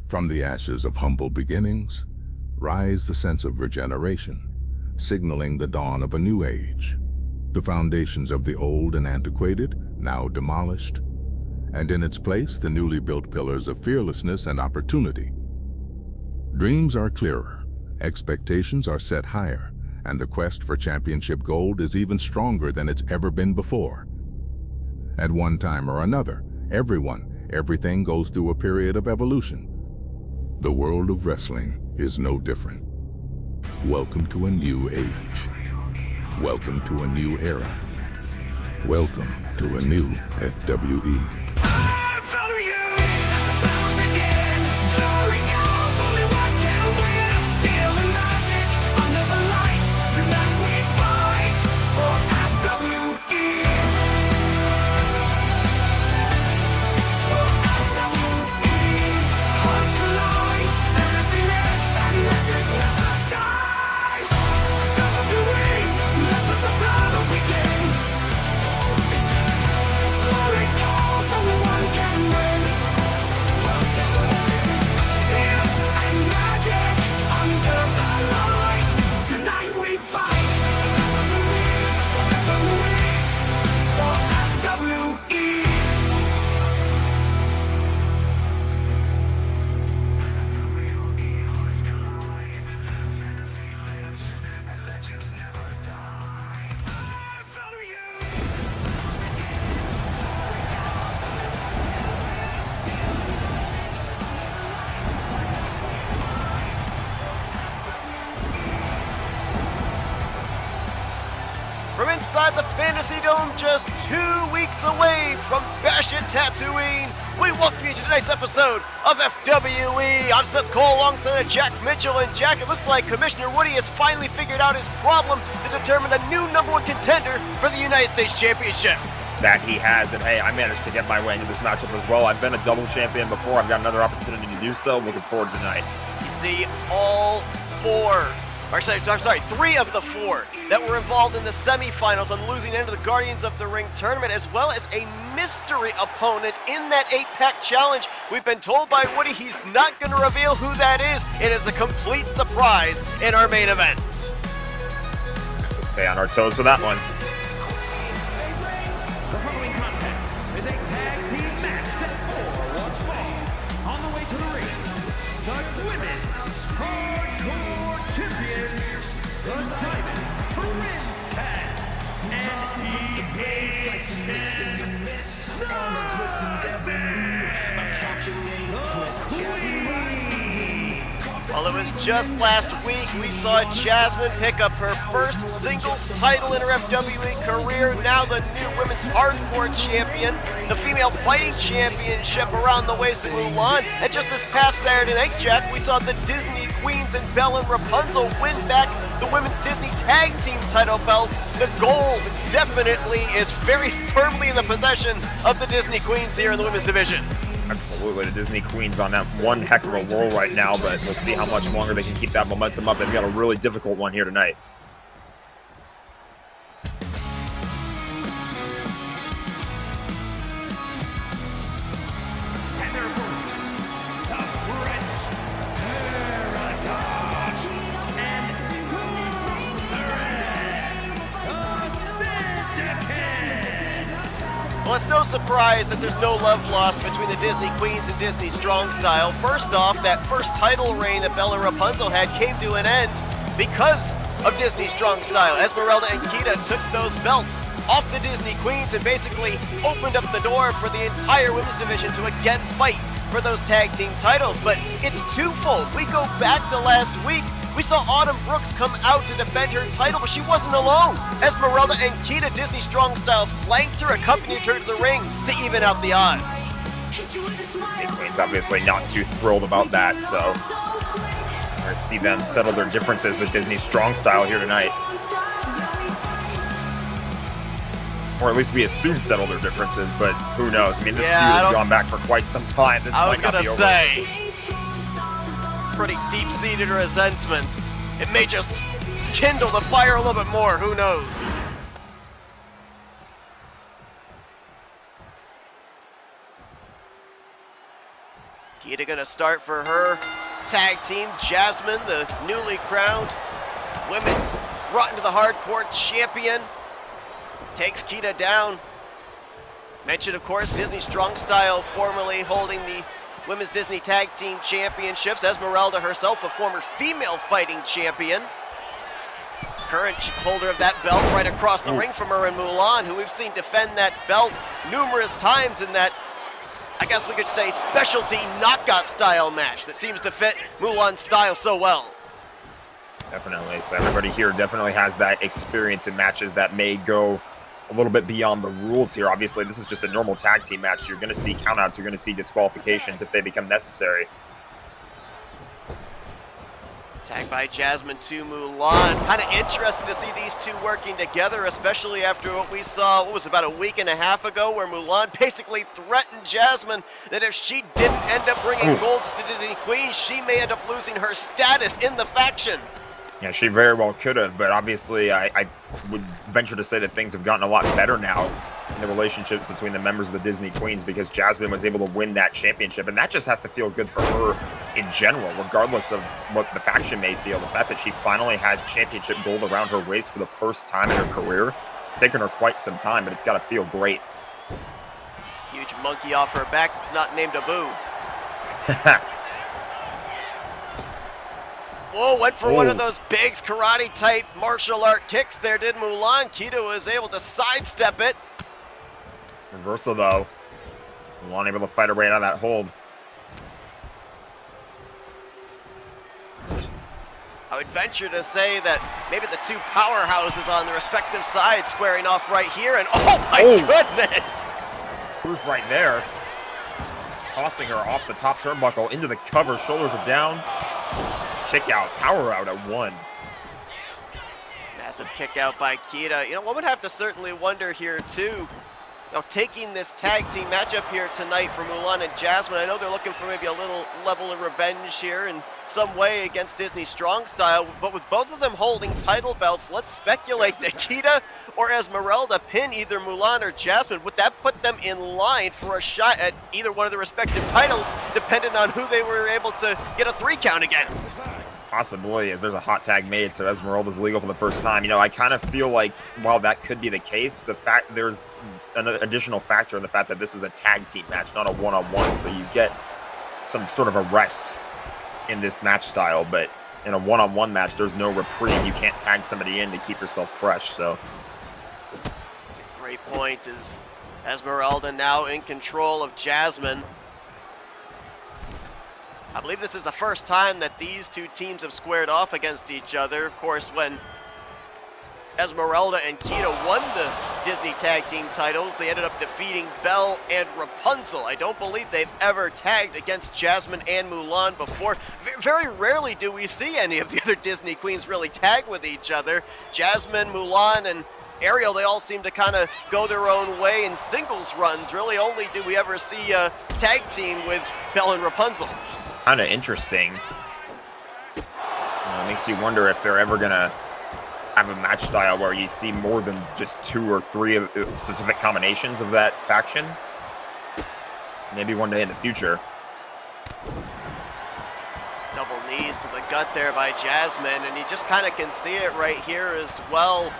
From the ashes of humble beginnings, rise the sense of regeneration, signaling the dawn of a new age. The foundations of the old and antiquated, now demolished, and in its place the newly built pillars of fearlessness and opportunity. Dreams are clearer, expectations are set higher, and the quest for championship gold is even stronger than it's ever been before. At one time or another, everything goes through a period of evolution. The world of wrestling is no different. Welcome to a new age. Welcome to a new era. Welcome to a new FWE. From inside the Fantasy Dome, just 2 weeks away from Bash at Tatooine, we welcome you to tonight's episode of FWE. I'm Seth Cole alongside Jack Mitchell, and Jack, it looks like Commissioner Woody has finally figured out his problem to determine the new #1 contender for the United States Championship. That he has, and hey, I managed to get my way into this matchup as well. I've been a double champion before. I've got another opportunity to do so. I'm looking forward to tonight. You see, three of the four that were involved in the semifinals on the losing end of the Guardians of the Ring tournament, as well as a mystery opponent in that 8-pack challenge. We've been told by Woody he's not going to reveal who that is. It is a complete surprise in our main event. Let's stay on our toes for that one. The following contest is a tag team match set for one fall. On the way to the ring, the women's hardcore champions, the Diamond Princess, and Well, it was just last week we saw Jasmine pick up her first singles title in her FWE career, now the new women's hardcore champion, the female fighting championship around the waist of Mulan, and just this past Saturday night, Jack, we saw the Disney Queens and Belle and Rapunzel win back the women's Disney tag team title belts. The gold definitely is very firmly in the possession of the Disney Queens here in the women's division. Absolutely, the Disney Queen's on that one heck of a roll right now, but we'll see how much longer they can keep that momentum up. They've got a really difficult one here tonight. and their opponents, the French Heritage and Syndicate. Well, it's no surprise that there's no love lost between the Disney Queens and Disney Strong Style. First off, that first title reign that Bella Rapunzel had came to an end because of Disney Strong Style. Esmeralda and Kita took those belts off the Disney Queens and basically opened up the door for the entire women's division to again fight for those tag team titles. But it's twofold. We go back to last week. We saw Autumn Brooks come out to defend her title, but she wasn't alone. Esmeralda and Kita, Disney Strong Style, flanked her, accompanied her to the ring to even out the odds. Disney Queen's obviously not too thrilled about that, so we're going to see them settle their differences with Disney Strong Style here tonight. Or at least we assume settle their differences, but who knows? I mean, this feud has gone back for quite some time. This I was might not gonna be over. say, pretty deep-seated resentment. It may just kindle the fire a little bit more, who knows? Kita gonna start for her tag team. Jasmine, the newly crowned women's Rotten to the Hardcore champion, takes Kita down. Mentioned, of course, Disney Strong Style, formerly holding the Women's Disney Tag Team Championships. Esmeralda herself, a former female fighting champion. Current holder of that belt right across the ring from her in Mulan, who we've seen defend that belt numerous times in that, I guess we could say, specialty knockout style match that seems to fit Mulan's style so well. Definitely. So everybody here definitely has that experience in matches that may go a little bit beyond the rules here. Obviously, this is just a normal tag team match. You're going to see countouts. You're going to see disqualifications if they become necessary. Tag by Jasmine to Mulan. Kind of interesting to see these two working together, especially after what we saw, what was about a week and a half ago, where Mulan basically threatened Jasmine that if she didn't end up bringing gold to the Disney Queen, she may end up losing her status in the faction. Yeah, she very well could have, but obviously I would venture to say that things have gotten a lot better now in the relationships between the members of the Disney Queens, because Jasmine was able to win that championship, and that just has to feel good for her in general, regardless of what the faction may feel. The fact that she finally has championship gold around her waist for the first time in her career, it's taken her quite some time, but it's got to feel great. Huge monkey off her back that's not named Abu. Whoa, went for one of those big karate-type martial art kicks there, did Mulan. Kita was able to sidestep it. Reversal, though. Mulan able to fight her way out of that hold. I would venture to say that maybe the two powerhouses on the respective sides squaring off right here, and oh my goodness! Proof right there. Just tossing her off the top turnbuckle into the cover, shoulders are down. Kick out, power out at one. Massive kick out by Kita. You know, one would have to certainly wonder here too, you know, taking this tag team matchup here tonight for Mulan and Jasmine. I know they're looking for maybe a little level of revenge here in some way against Disney Strong Style, but with both of them holding title belts, let's speculate that Kita or Esmeralda pin either Mulan or Jasmine. Would that put them in line for a shot at either one of the respective titles, depending on who they were able to get a 3 count against? Possibly, as there's a hot tag made, so Esmeralda's legal for the first time. You know, I kind of feel like while that could be the case, the fact there's an additional factor in the fact that this is a tag team match, not a one-on-one, so you get some sort of a rest in this match style. But in a one-on-one match, there's no reprieve. You can't tag somebody in to keep yourself fresh. So that's a great point. Is Esmeralda now in control of Jasmine? I believe this is the first time that these two teams have squared off against each other. Of course, when Esmeralda and Kita won the Disney Tag Team titles, they ended up defeating Belle and Rapunzel. I don't believe they've ever tagged against Jasmine and Mulan before. Very rarely do we see any of the other Disney Queens really tag with each other. Jasmine, Mulan, and Ariel, they all seem to kind of go their own way in singles runs. Really only do we ever see a tag team with Belle and Rapunzel. kind of interesting. It makes you wonder if they're ever going to have a match style where you see more than just 2 or 3 of specific combinations of that faction. Maybe one day in the future. Double knees to the gut there by Jasmine, and you just kind of can see it right here as well.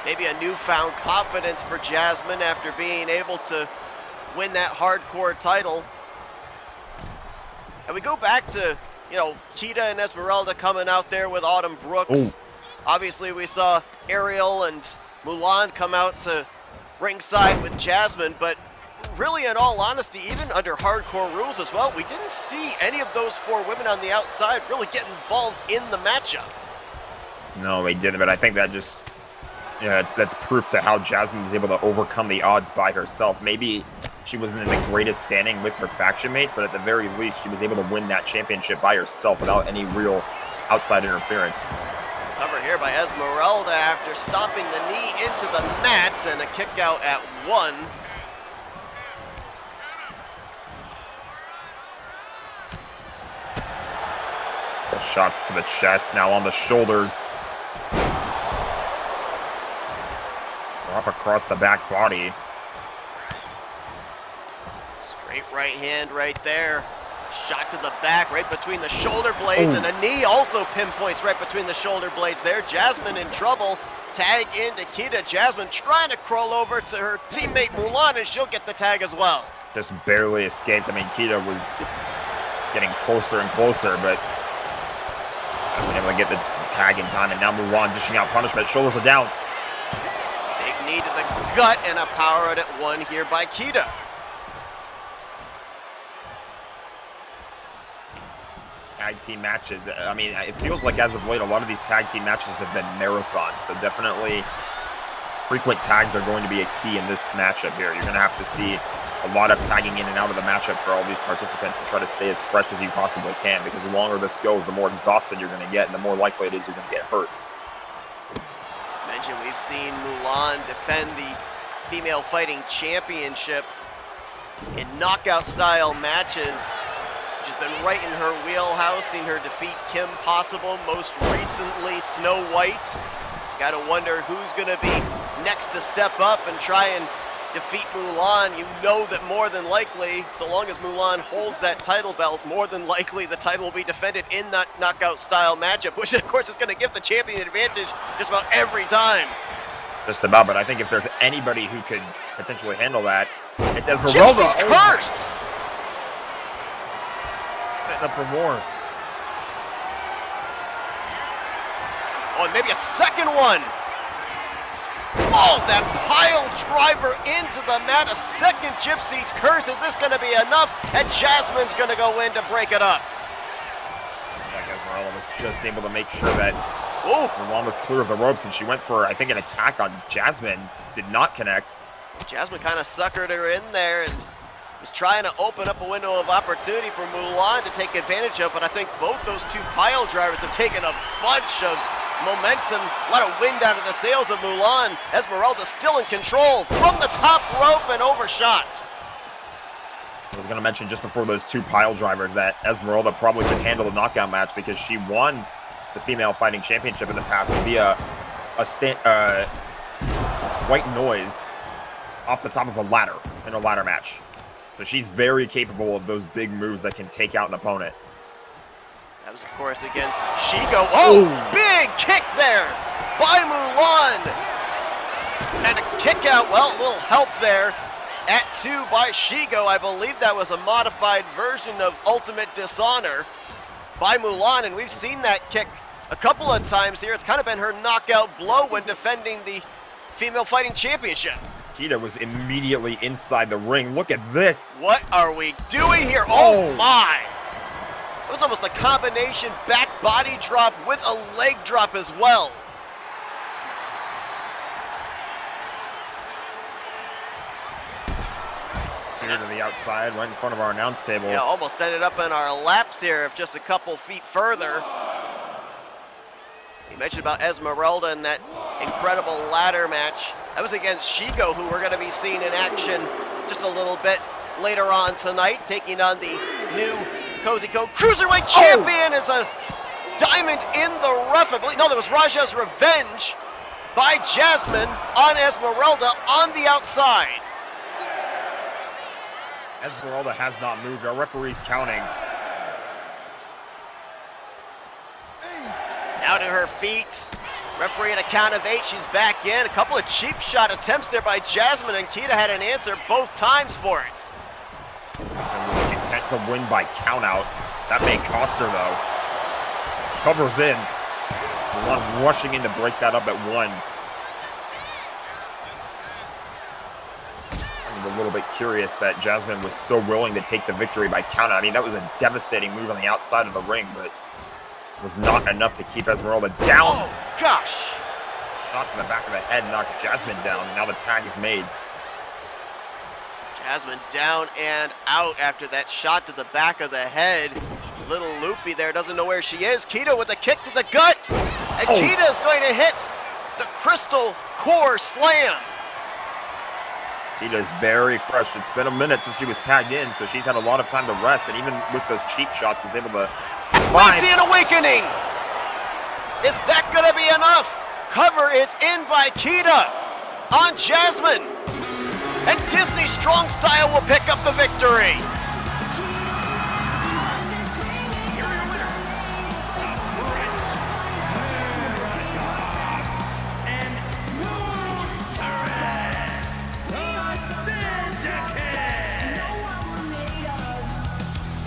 Maybe a newfound confidence for Jasmine after being able to win that hardcore title. And we go back to, you know, Kita and Esmeralda coming out there with Autumn Brooks. Ooh. Obviously, we saw Ariel and Mulan come out to ringside with Jasmine, but really, in all honesty, even under hardcore rules as well, we didn't see any of those 4 women on the outside really get involved in the matchup. No, they didn't, but I think that just, yeah, that's proof to how Jasmine was able to overcome the odds by herself. Maybe she wasn't in the greatest standing with her faction mates, but at the very least, she was able to win that championship by herself without any real outside interference. Cover here by Esmeralda after stomping the knee into the mat, and a kick out at 1. Shots to the chest, now on the shoulders. Up across the back body. Straight right hand right there. Shot to the back, right between the shoulder blades, and a knee also pinpoints right between the shoulder blades there. Jasmine in trouble. Tag into Kita. Jasmine trying to crawl over to her teammate Mulan, and she'll get the tag as well. Just barely escaped. I mean, Kita was getting closer and closer, but hasn't been able to get the tag in time. And now Mulan dishing out punishment. Shoulders are down. Big knee to the gut and a power out at one here by Kita. Tag team matches. I mean, it feels like as of late, a lot of these tag team matches have been marathons. So definitely frequent tags are going to be a key in this matchup here. You're going to have to see a lot of tagging in and out of the matchup for all these participants to try to stay as fresh as you possibly can, because the longer this goes, the more exhausted you're going to get and the more likely it is you're going to get hurt. Mentioned we've seen Mulan defend the female fighting championship in knockout style matches. She's been right in her wheelhouse, seen her defeat Kim Possible, most recently Snow White. Gotta wonder who's gonna be next to step up and try and defeat Mulan. You know that more than likely, so long as Mulan holds that title belt, more than likely the title will be defended in that knockout style matchup, which of course is gonna give the champion an advantage just about every time. Just about, but I think if there's anybody who could potentially handle that, it's Esmeralda. Gypsy's curse! Setting up for more. Oh, and maybe a second one. Oh, that pile driver into the mat. A second Gypsy's curse. Is this going to be enough? And Jasmine's going to go in to break it up. Like Esmeralda was just able to make sure that Ooh. Mulan was clear of the ropes, and she went for, I think, an attack on Jasmine. Did not connect. Jasmine kind of suckered her in there and was trying to open up a window of opportunity for Mulan to take advantage of, but I think both those two pile drivers have taken a bunch of momentum, a lot of wind out of the sails of Mulan. Esmeralda still in control from the top rope and overshot. I was going to mention just before those two pile drivers that Esmeralda probably could handle the knockout match because she won the female fighting championship in the past via a white noise off the top of a ladder in a ladder match. So she's very capable of those big moves that can take out an opponent. That was, of course, against Shigo. Oh, big kick there by Mulan. And a kick out, well, a little help there at 2 by Shigo. I believe that was a modified version of Ultimate Dishonor by Mulan, and we've seen that kick a couple of times here. It's kind of been her knockout blow when defending the female fighting championship. Kita was immediately inside the ring. Look at this. What are we doing here? Oh my! It was almost a combination back body drop with a leg drop as well. Spear to the outside, right in front of our announce table. Yeah, almost ended up in our laps here, if just a couple feet further. You mentioned about Esmeralda and that incredible ladder match. That was against Shigo, who we're going to be seeing in action just a little bit later on tonight, taking on the new Cozy Co Cruiserweight Champion as a diamond in the rough. I believe, no, that was Raja's Revenge by Jasmine on Esmeralda on the outside. Esmeralda has not moved. Our referee's counting. Now to her feet. Referee at a count of 8, she's back in. A couple of cheap shot attempts there by Jasmine, and Kita had an answer both times for it. And was content to win by countout. That may cost her though. Covers in. One rushing in to break that up at 1. I'm a little bit curious that Jasmine was so willing to take the victory by countout. I mean, that was a devastating move on the outside of the ring, but was not enough to keep Esmeralda down. Oh, gosh. Shot to the back of the head knocks Jasmine down. Now the tag is made. Jasmine down and out after that shot to the back of the head. Little loopy there, doesn't know where she is. Kita with a kick to the gut. And Kita is going to hit the Crystal Core Slam. Kita is very fresh. It's been a minute since she was tagged in, so she's had a lot of time to rest. And even with those cheap shots, was able to survive. Atlantean Awakening! Is that going to be enough? Cover is in by Kita on Jasmine. And Disney Strong Style will pick up the victory.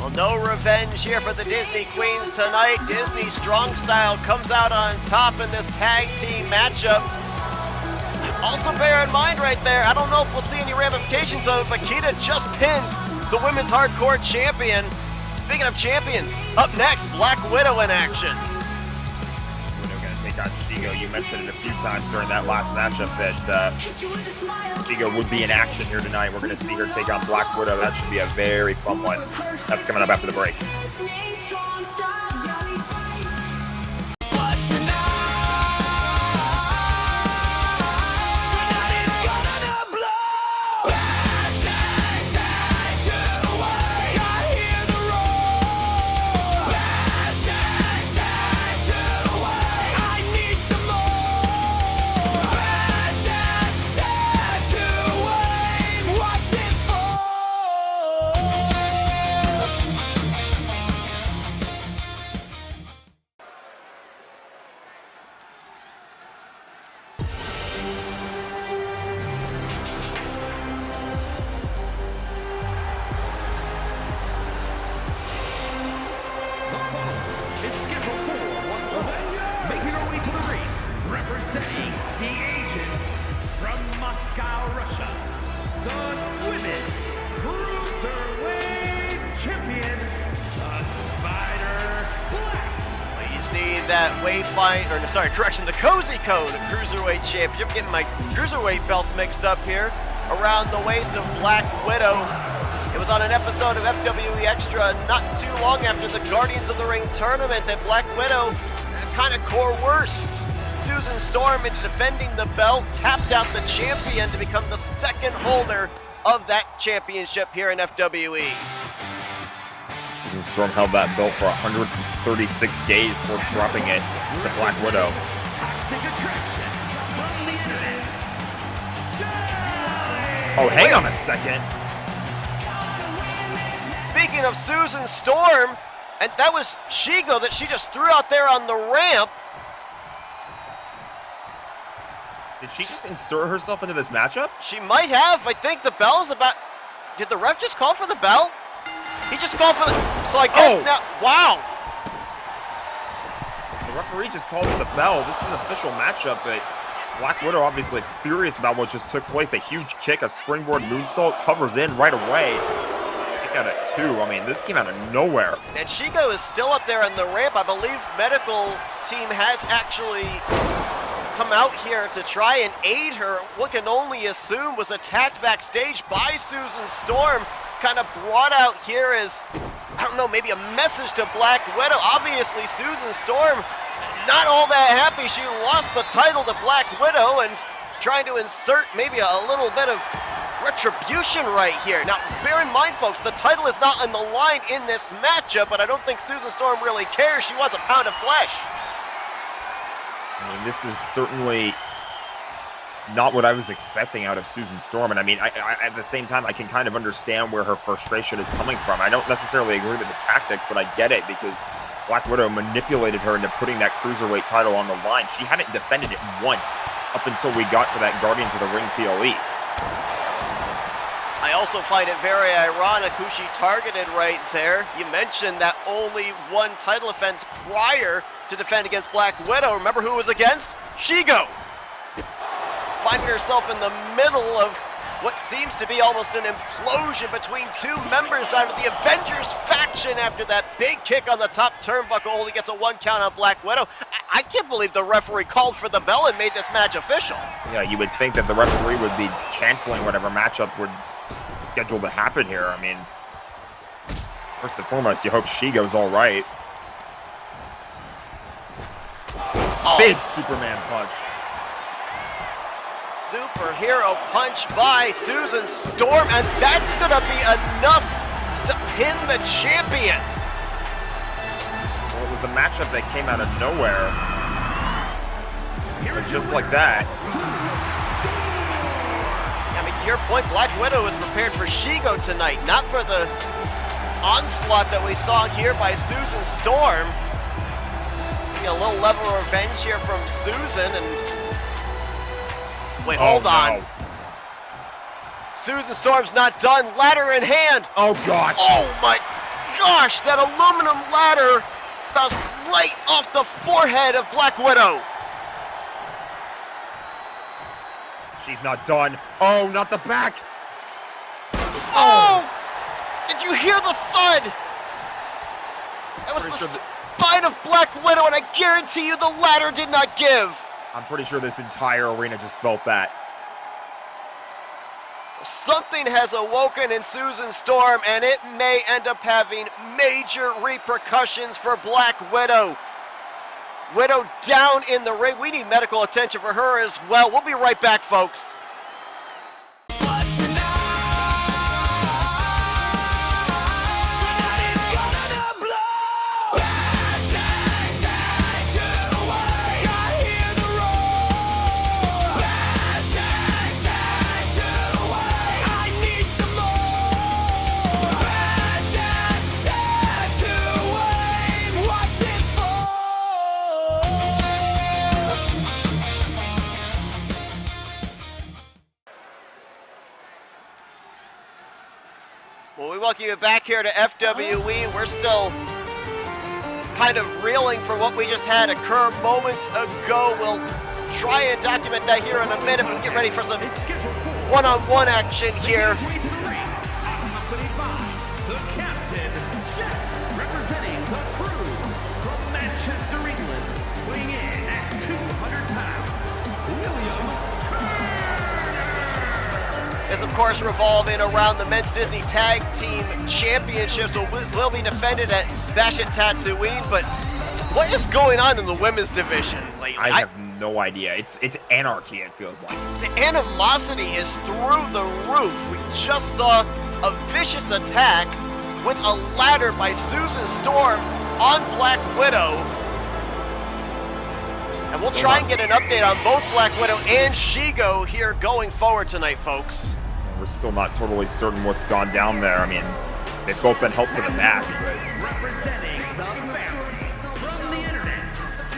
Well, no revenge here for the Disney Queens tonight. Disney Strong Style comes out on top in this tag team matchup. Also bear in mind right there, I don't know if we'll see any ramifications of it, but Kita just pinned the Women's Hardcore Champion. Speaking of champions, up next, Black Widow in action. Widow gonna take on Shigo. You mentioned it a few times during that last matchup that Shigo would be in action here tonight. We're gonna see her take on Black Widow. That should be a very fun one. That's coming up after the break. Making her way to the ring, representing the Asians from Moscow, Russia, the Women's Cruiserweight Champion, the Spider Black. Well, you see that the Cozy Code Cruiserweight Championship. Getting my Cruiserweight belts mixed up here. Around the waist of Black Widow. It was on an episode of FWE Extra not too long after the Guardians of the Ring tournament that Black Widow kind of coerced Susan Storm into defending the belt, tapped out the champion to become the second holder of that championship here in FWE. Susan Storm held that belt for 136 days before dropping it to Black Widow. Oh, hang on a second. Speaking of Susan Storm, and that was Shigo that she just threw out there on the ramp. Did she just insert herself into this matchup? She might have. I think the bell's about... Did the ref just call for the bell? He just called for the... So I guess now... Wow. The referee just called for the bell. This is an official matchup, but Black Widow obviously furious about what just took place. A huge kick, a springboard moonsault, covers in right away. Out at 2. I mean, this came out of nowhere. And Shigo is still up there on the ramp. I believe medical team has actually come out here to try and aid her. What can only assume was attacked backstage by Susan Storm. Kind of brought out here as, I don't know, maybe a message to Black Widow. Obviously, Susan Storm not all that happy. She lost the title to Black Widow and trying to insert maybe a little bit of retribution right here. Now, bear in mind, folks, the title is not on the line in this matchup, but I don't think Susan Storm really cares. She wants a pound of flesh. I mean, this is certainly not what I was expecting out of Susan Storm. And I mean, I at the same time, I can kind of understand where her frustration is coming from. I don't necessarily agree with the tactics, but I get it because Black Widow manipulated her into putting that Cruiserweight title on the line. She hadn't defended it once up until we got to that Guardians of the Ring PLE. I also find it very ironic who she targeted right there. You mentioned that only one title offense prior to defend against Black Widow. Remember who it was against? Shigo. Finding herself in the middle of what seems to be almost an implosion between two members out of the Avengers faction after that big kick on the top turnbuckle. Only gets a 1 count on Black Widow. I can't believe the referee called for the bell and made this match official. Yeah, you would think that the referee would be canceling whatever matchup would scheduled to happen here. I mean, first and foremost, you hope Shigo's all right. Oh. Big Superman punch. Superhero punch by Susan Storm, and that's gonna be enough to pin the champion. Well, it was a matchup that came out of nowhere. But just like that. I mean, to your point, Black Widow is prepared for Shigo tonight, not for the onslaught that we saw here by Susan Storm. Maybe a little level of revenge here from Susan, and wait, hold on. Susan Storm's not done. Ladder in hand. Oh, gosh. Oh, my gosh, that aluminum ladder bounced right off the forehead of Black Widow. She's not done. Oh, not the back. Oh! Did you hear the thud? That was the spine of Black Widow, and I guarantee you the ladder did not give. I'm pretty sure this entire arena just felt that. Something has awoken in Susan Storm, and it may end up having major repercussions for Black Widow. Widow down in the ring. We need medical attention for her as well. We'll be right back, folks. Well, we welcome you back here to FWE. We're still kind of reeling for what we just had occur moments ago. We'll try and document that here in a minute, but get ready for some one-on-one action here. Accompanied by the captain, Jack, representing the crew from Manchester, England, weighing in at 200 pounds, William Is of course revolving around the Men's Disney Tag Team Championships, will be defended at Bash at Tatooine. But what is going on in the women's division lately? I have no idea. It's anarchy, it feels like. The animosity is through the roof. We just saw a vicious attack with a ladder by Susan Storm on Black Widow. And we'll try and get an update on both Black Widow and Shigo here going forward tonight, folks. We're still not totally certain what's gone down there. I mean, they've both been helped to the back, but representing the family from the internet,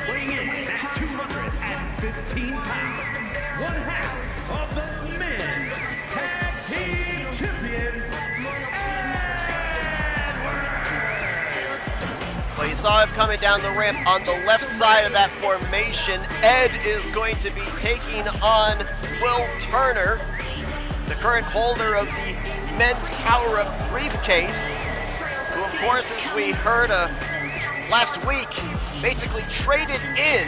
weighing in at 215 pounds, one half of the men's tag team champions, Well, you saw him coming down the ramp on the left side of that formation. Ed is going to be taking on Will Turner, the current holder of the men's power-up briefcase, who, of course, as we heard last week, basically traded in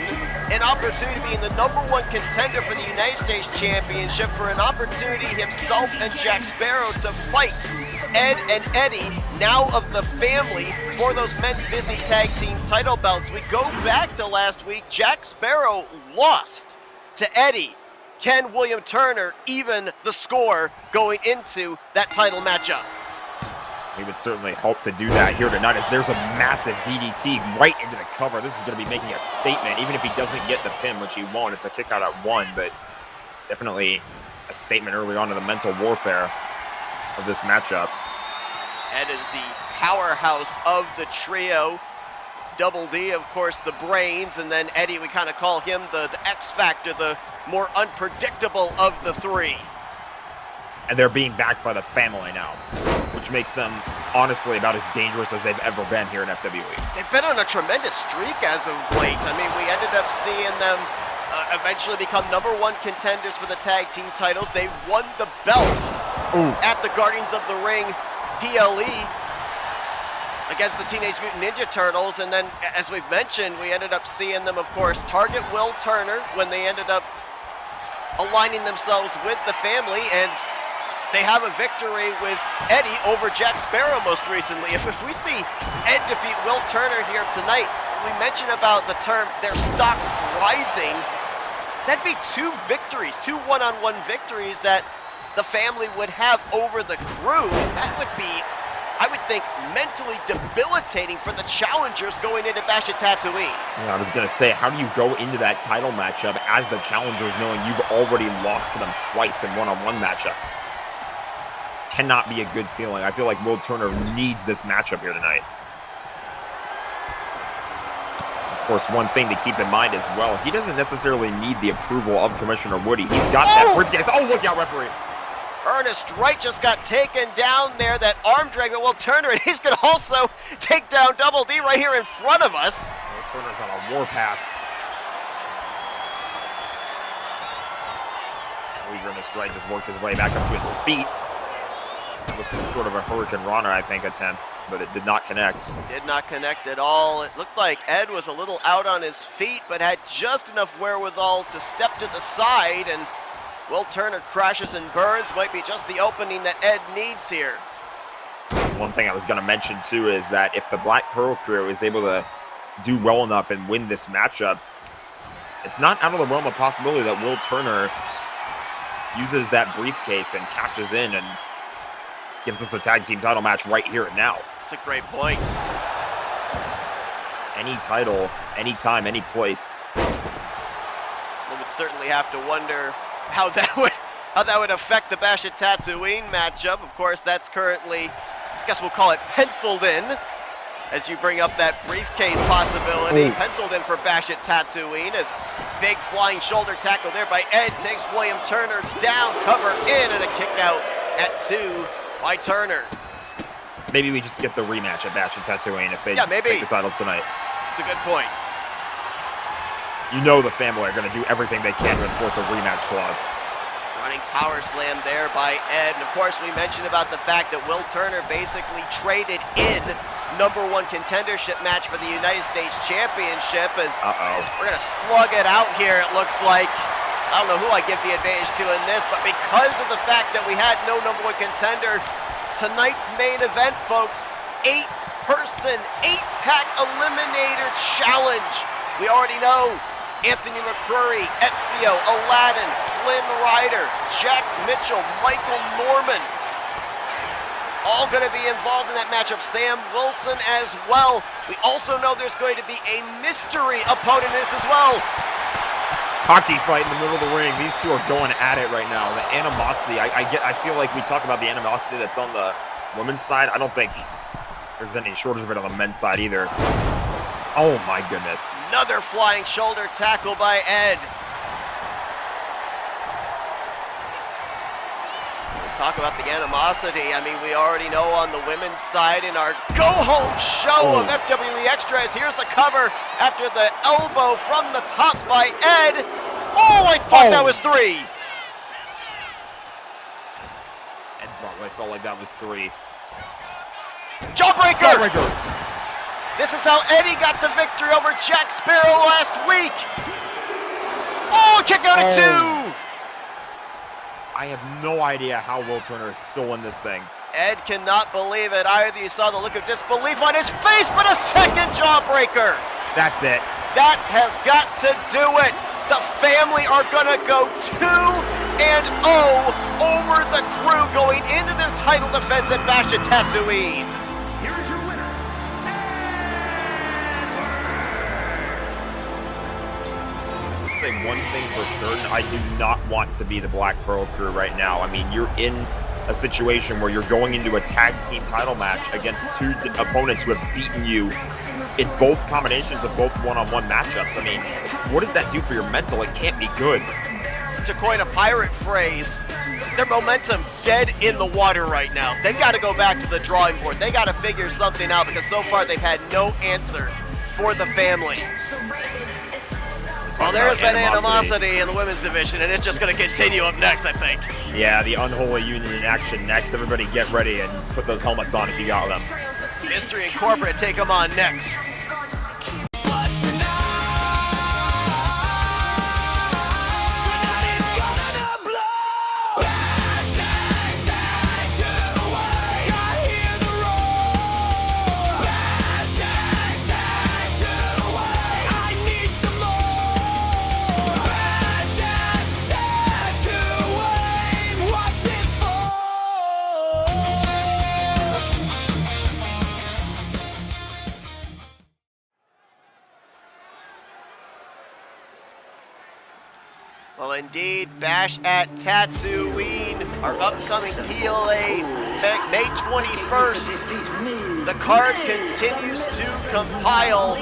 an opportunity to be in the #1 contender for the United States Championship for an opportunity himself and Jack Sparrow to fight Ed and Eddie, now of the family, for those men's Disney Tag Team title belts. We go back to last week. Jack Sparrow lost to Eddie. Can William Turner even the score going into that title matchup? he would certainly hope to do that here tonight, as there's a massive DDT right into the cover. This is going to be making a statement, even if he doesn't get the pin, which he won't. It's a kick out at 1, but definitely a statement early on in the mental warfare of this matchup. Ed is the powerhouse of the trio. Double D, of course, the brains, and then Eddie, we kind of call him the X Factor, the more unpredictable of the three. And they're being backed by the family now, which makes them, honestly, about as dangerous as they've ever been here in FWE. They've been on a tremendous streak as of late. I mean, we ended up seeing them eventually become #1 contenders for the tag team titles. They won the belts at the Guardians of the Ring PLE against the Teenage Mutant Ninja Turtles. And then, as we've mentioned, we ended up seeing them, of course, target Will Turner when they ended up aligning themselves with the family, and they have a victory with Eddie over Jack Sparrow most recently. If we see Ed defeat Will Turner here tonight, we mentioned about the term their stocks rising. That'd be 2 victories, 2 one-on-one victories that the family would have over the crew. That would be, I would think, mentally debilitating for the challengers going into Bash at Tatooine. Yeah, I was going to say, how do you go into that title matchup as the challengers knowing you've already lost to them twice in one-on-one matchups? Cannot be a good feeling. I feel like Will Turner needs this matchup here tonight. Of course, one thing to keep in mind as well, he doesn't necessarily need the approval of Commissioner Woody. He's got that briefcase. Oh, look out, referee. Ernest Wright just got taken down there, that arm drag, but Will Turner, and he's going to also take down Double D right here in front of us. Will Turner's on a warpath. Ernest Wright just worked his way back up to his feet. That was some sort of a Hurricane Rana, I think, attempt, but it did not connect. Did not connect at all. It looked like Ed was a little out on his feet, but had just enough wherewithal to step to the side, and Will Turner crashes and burns. Might be just the opening that Ed needs here. One thing I was going to mention, too, is that if the Black Pearl crew is able to do well enough and win this matchup, it's not out of the realm of possibility that Will Turner uses that briefcase and cashes in and gives us a tag team title match right here and now. It's a great point. Any title, anytime, any place. We would certainly have to wonder how that would affect the Bash at Tatooine matchup. Of course, that's currently, I guess we'll call it penciled in, as you bring up that briefcase possibility. Penciled in for Bash at Tatooine, as big flying shoulder tackle there by Ed takes William Turner down, cover in, and a kick out at 2 by Turner. Maybe we just get the rematch at Bash at Tatooine if they maybe take the titles tonight. It's a good point. You know the family are going to do everything they can to enforce a rematch clause. Running power slam there by Ed. And of course, we mentioned about the fact that Will Turner basically traded in #1 contendership match for the United States Championship, as we're going to slug it out here, it looks like. I don't know who I give the advantage to in this, but because of the fact that we had no #1 contender, tonight's main event, folks, 8-person, 8-pack eliminator challenge. We already know Anthony McCrory, Ezio, Aladdin, Flynn Rider, Jack Mitchell, Michael Norman, all going to be involved in that matchup. Sam Wilson as well. We also know there's going to be a mystery opponent in this as well. Hockey fight in the middle of the ring. These two are going at it right now. The animosity, I feel like we talk about the animosity that's on the women's side. I don't think there's any shortage of it on the men's side either. Oh my goodness. Another flying shoulder tackle by Ed. Talk about the animosity. I mean, we already know on the women's side in our go-home show of FWE Extras. Here's the cover after the elbow from the top by Ed. Oh, I thought that was 3. Ed probably felt like that was 3. Jawbreaker! Jawbreaker! This is how Eddie got the victory over Jack Sparrow last week. Oh, kick out at 2. I have no idea how Will Turner is still in this thing. Ed cannot believe it either. You saw the look of disbelief on his face, but a second jawbreaker. That's it. That has got to do it. The family are going to go 2-0 over the crew going into their title defense at Bash at Tatooine. Here is your winner, Say one thing for certain, I do not want to be the Black Pearl crew right now. I mean, you're in a situation where you're going into a tag team title match against 2 opponents who have beaten you in both combinations of both one-on-one matchups. I mean, what does that do for your mental? It can't be good. To coin a pirate phrase, their momentum dead in the water right now. They've got to go back to the drawing board. They got to figure something out, because so far they've had no answer for the family. Well, there's been animosity in the women's division, and it's just going to continue up next, I think. Yeah, the unholy union in action next. Everybody get ready and put those helmets on if you got them. Mystery Incorporated take them on next. Well, indeed, Bash at Tatooine, our upcoming PLA, May 21st. The card continues to compile.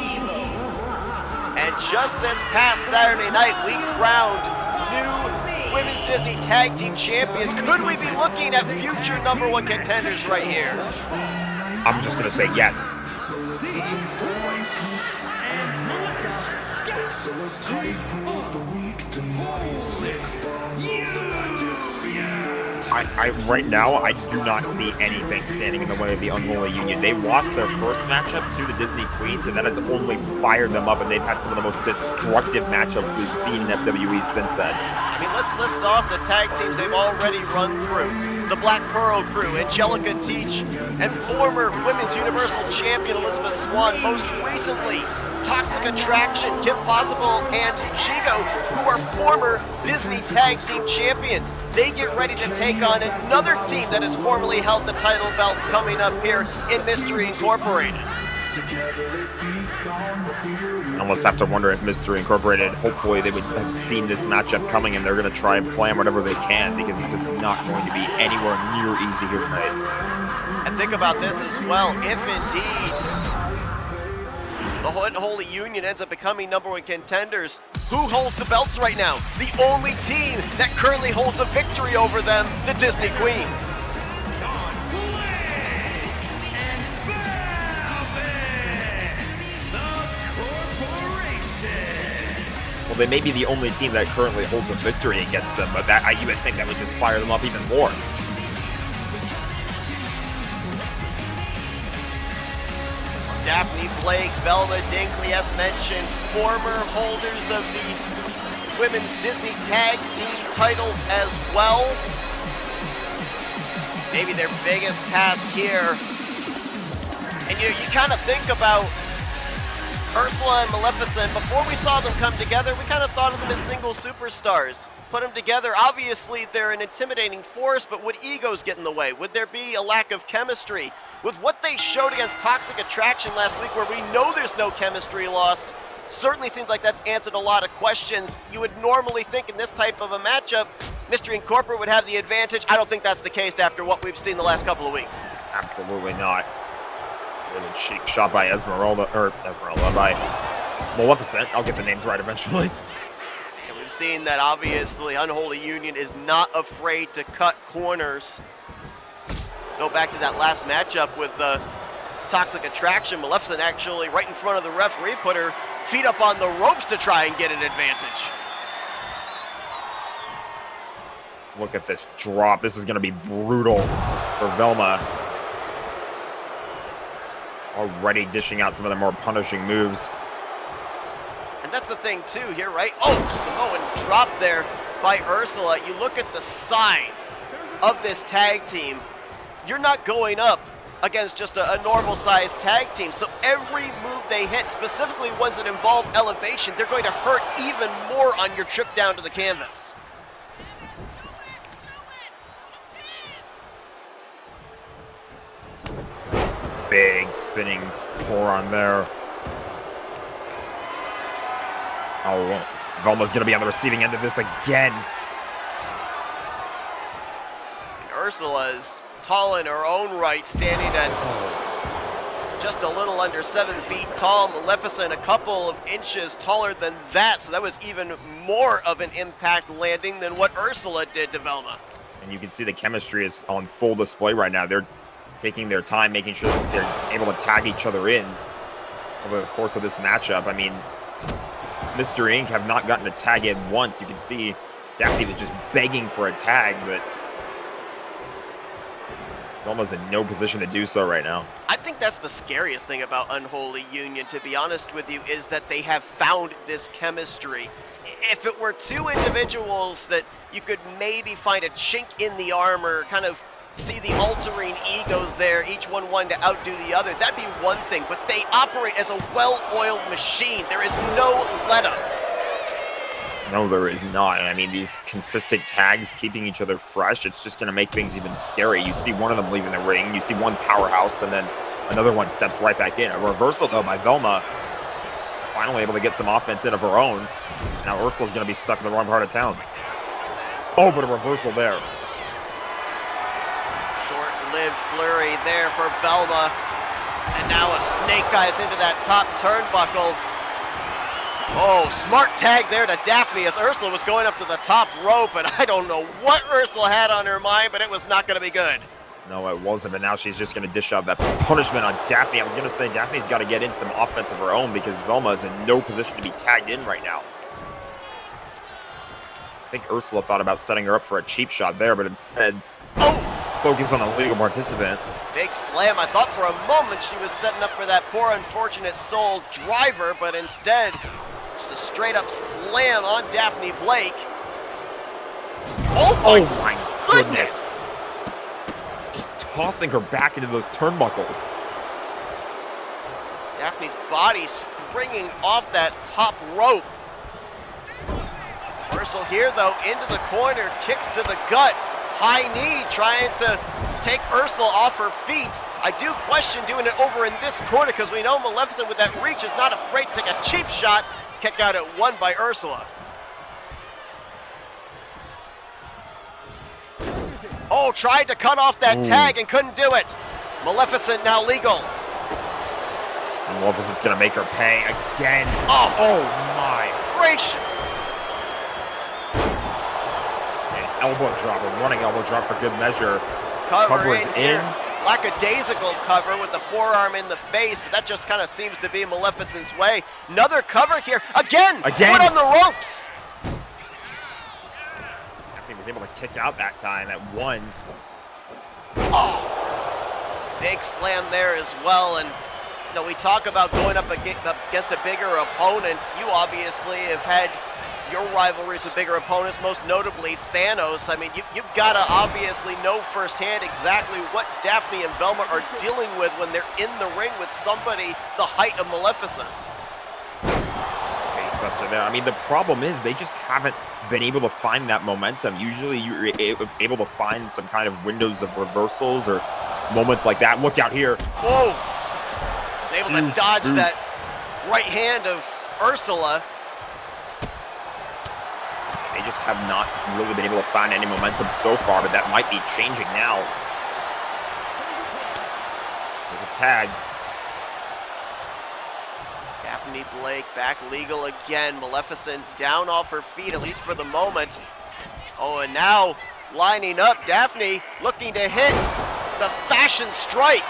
And just this past Saturday night, we crowned new Women's Disney Tag Team Champions. Could we be looking at future #1 contenders right here? I'm just going to say yes. Right now, I do not see anything standing in the way of the Unholy Union. They lost their first matchup to the Disney Queens, and that has only fired them up, and they've had some of the most destructive matchups we've seen in WWE since then. I mean, let's list off the tag teams they've already run through. The Black Pearl Crew, Angelica Teach, and former Women's Universal Champion Elizabeth Swann. Most recently, Toxic Attraction, Kim Possible, and Shigo, who are former Disney Tag Team Champions. They get ready to take on another team that has formerly held the title belts coming up here in Mystery Incorporated. I almost have to wonder if Mystery Incorporated, hopefully they would have seen this matchup coming and they're going to try and plan whatever they can, because this is not going to be anywhere near easy here tonight. And think about this as well. If indeed the Unholy Union ends up becoming #1 contenders, who holds the belts right now? The only team that currently holds a victory over them, the Disney Queens. Well, they may be the only team that currently holds a victory against them, but you would think that would just fire them up even more. Daphne Blake, Velma Dinkley, as mentioned, former holders of the Women's Disney Tag Team titles as well. Maybe their biggest task here. And you kind of think about Ursula and Maleficent. Before we saw them come together, we kind of thought of them as single superstars. Put them together, obviously they're an intimidating force, but would egos get in the way? Would there be a lack of chemistry? With what they showed against Toxic Attraction last week, where we know there's no chemistry lost, certainly seems like that's answered a lot of questions. You would normally think in this type of a matchup, Mystery Incorporated would have the advantage. I don't think that's the case after what we've seen the last couple of weeks. Absolutely not. Really cheap shot by by Maleficent. I'll get the names right eventually. And we've seen that obviously Unholy Union is not afraid to cut corners. Go back to that last matchup with the Toxic Attraction. Maleficent actually right in front of the referee put her feet up on the ropes to try and get an advantage. Look at this drop. This is going to be brutal for Velma. Already dishing out some of the more punishing moves. And that's the thing too here, right? Oh, Samoan drop there by Ursula. You look at the size of this tag team. You're not going up against just a normal sized tag team. So every move they hit, specifically ones that involve elevation, they're going to hurt even more on your trip down to the canvas. Big spinning forearm there. Oh, Velma's going to be on the receiving end of this again. Ursula's tall in her own right, standing at just a little under 7 feet tall. Maleficent a couple of inches taller than that, so that was even more of an impact landing than what Ursula did to Velma. And you can see the chemistry is on full display right now. They're taking their time, making sure that they're able to tag each other in over the course of this matchup. I mean, Mystery Inc. have not gotten a tag in once. You can see Daphne was just begging for a tag, but Velma's in no position to do so right now. I think that's the scariest thing about Unholy Union, to be honest with you, is that they have found this chemistry. If it were two individuals that you could maybe find a chink in the armor, kind of see the altering egos there, each one wanting to outdo the other, that'd be one thing, but they operate as a well-oiled machine. There is no let-up. No, there is not. I mean, these consistent tags keeping each other fresh, it's just going to make things even scary. You see one of them leaving the ring, you see one powerhouse, and then another one steps right back in. A reversal, though, by Velma, finally able to get some offense in of her own. Now Ursula's going to be stuck in the wrong part of town. Oh, but a reversal there. Short-lived flurry there for Velma. And now a snake eyes into that top turnbuckle. Oh, smart tag there to Daphne as Ursula was going up to the top rope, and I don't know what Ursula had on her mind, but it was not going to be good. No, it wasn't, but now she's just going to dish out that punishment on Daphne. I was going to say Daphne's got to get in some offense of her own because Velma is in no position to be tagged in right now. I think Ursula thought about setting her up for a cheap shot there, but instead focus on the legal participant. Big slam. I thought for a moment she was setting up for that poor unfortunate soul driver, but instead, just a straight up slam on Daphne Blake. Oh my goodness! Tossing her back into those turnbuckles. Daphne's body springing off that top rope. Ursula here, though, into the corner, kicks to the gut. High knee, trying to take Ursula off her feet. I do question doing it over in this corner because we know Maleficent with that reach is not afraid to take a cheap shot. Kick out at one by Ursula. Oh, tried to cut off that tag and couldn't do it. Maleficent now legal. And Maleficent's going to make her pay again. Oh my. Gracious. Elbow drop, a running elbow drop for good measure. Cover is in here. Lackadaisical cover with the forearm in the face, but that just kind of seems to be Maleficent's way. Another cover here. Again. Foot on the ropes. Daphne was able to kick out that time at one. Big slam there as well. And you know, we talk about going up against a bigger opponent. You obviously have had your rivalries with bigger opponents, most notably Thanos. I mean, you've got to obviously know firsthand exactly what Daphne and Velma are dealing with when they're in the ring with somebody the height of Maleficent. Facebuster there. I mean, the problem is they just haven't been able to find that momentum. Usually you're able to find some kind of windows of reversals or moments like that. Look out here. Whoa! Was able to dodge that right hand of Ursula. They just have not really been able to find any momentum so far, but that might be changing now. There's a tag. Daphne Blake back legal again. Maleficent down off her feet, at least for the moment. Oh, and now lining up. Daphne looking to hit the fashion strike.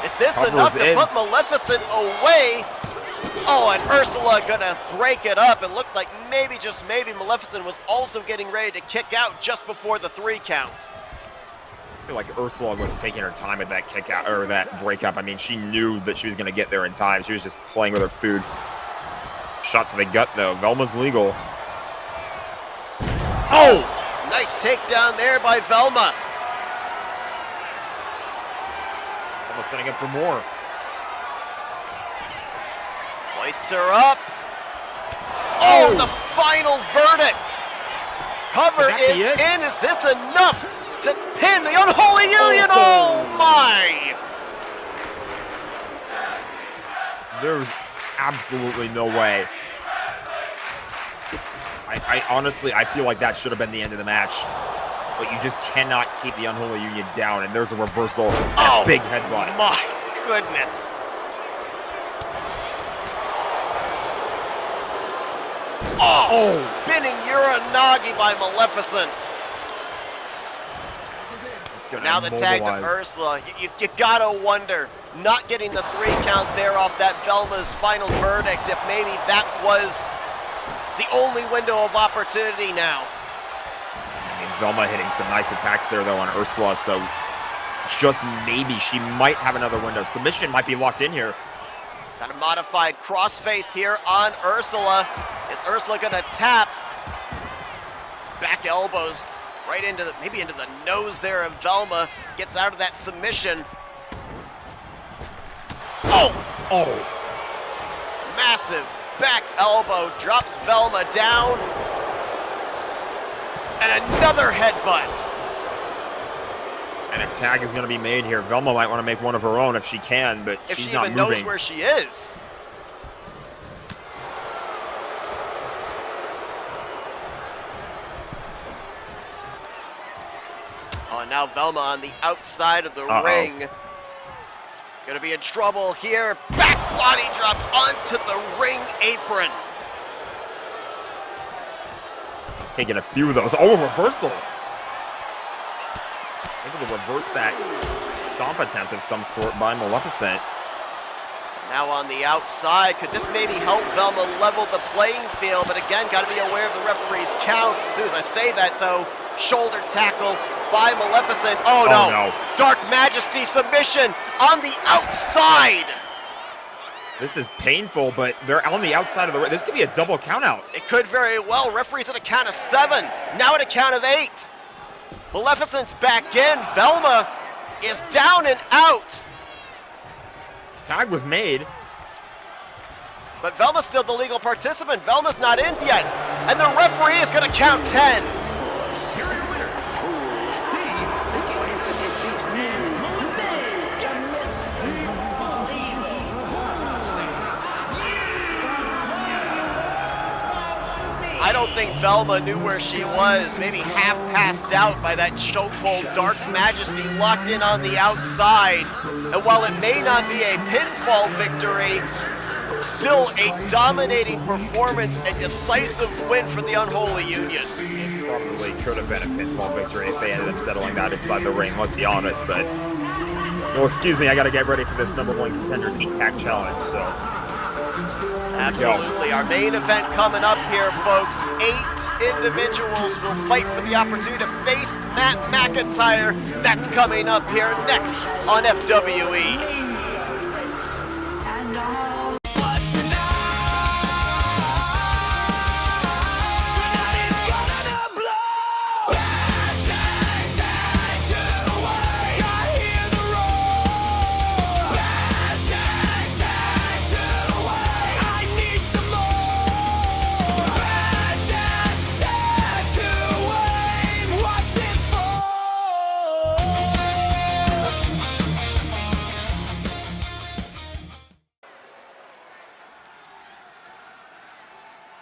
Is this enough to put Maleficent away? Oh, and Ursula gonna break it up. It looked like maybe, just maybe, Maleficent was also getting ready to kick out just before the 3 count. I feel like Ursula was taking her time at that kick out, or that breakup. I mean, she knew that she was gonna get there in time. She was just playing with her food. Shot to the gut though. Velma's legal. Oh! Nice takedown there by Velma. Almost setting up for more. Hoists her up. Oh, the final verdict. Cover is in. Is this enough to pin the Unholy Union? Oh my! There's absolutely no way. I honestly, I feel like that should have been the end of the match. But you just cannot keep the Unholy Union down, and there's a reversal. Oh, big headbutt. My goodness. Oh, spinning Uranagi by Maleficent. Now the tag to Ursula. You gotta wonder, not getting the 3 count there off that Velma's final verdict, if maybe that was the only window of opportunity now. I mean, Velma hitting some nice attacks there, though, on Ursula, so just maybe she might have another window. Submission might be locked in here. Got a modified crossface here on Ursula. Is Ursula gonna tap? Back elbows right into the, maybe into the nose there of Velma. Gets out of that submission. Oh! Massive back elbow, drops Velma down. And another headbutt. And a tag is going to be made here. Velma might want to make one of her own if she can, but if she's she not even moving. knows where she is. Oh, and now Velma on the outside of the ring. Gonna be in trouble here. Back body dropped onto the ring apron. taking a few of those. Oh, a reversal. Able to reverse that stomp attempt of some sort by Maleficent. Now on the outside, could this maybe help Velma level the playing field? But again, got to be aware of the referee's count. As soon as I say that, though, shoulder tackle by Maleficent. Oh no. Dark Majesty submission on the outside. This is painful, but they're on the outside of the ring. This could be a double count out. It could very well. Referee's at a count of 7. Now at a count of 8. Maleficent's back in. Velma is down and out. Tag was made. But Velma's still the legal participant. Velma's not in yet. And the referee is going to count 10. Here are your winners. and Melissa. I don't think Velma knew where she was. Maybe half passed out by that chokehold. Dark Majesty locked in on the outside. And while it may not be a pinfall victory, still a dominating performance, a decisive win for the Unholy Union. Probably could have been a pinfall victory if they ended up settling that inside the ring, let's be honest, but... Well, excuse me, I gotta get ready for this #1 Contenders 8-Pack Challenge, so... Absolutely. Our main event coming up here, folks. 8 individuals will fight for the opportunity to face Matt McIntyre. That's coming up here next on FWE.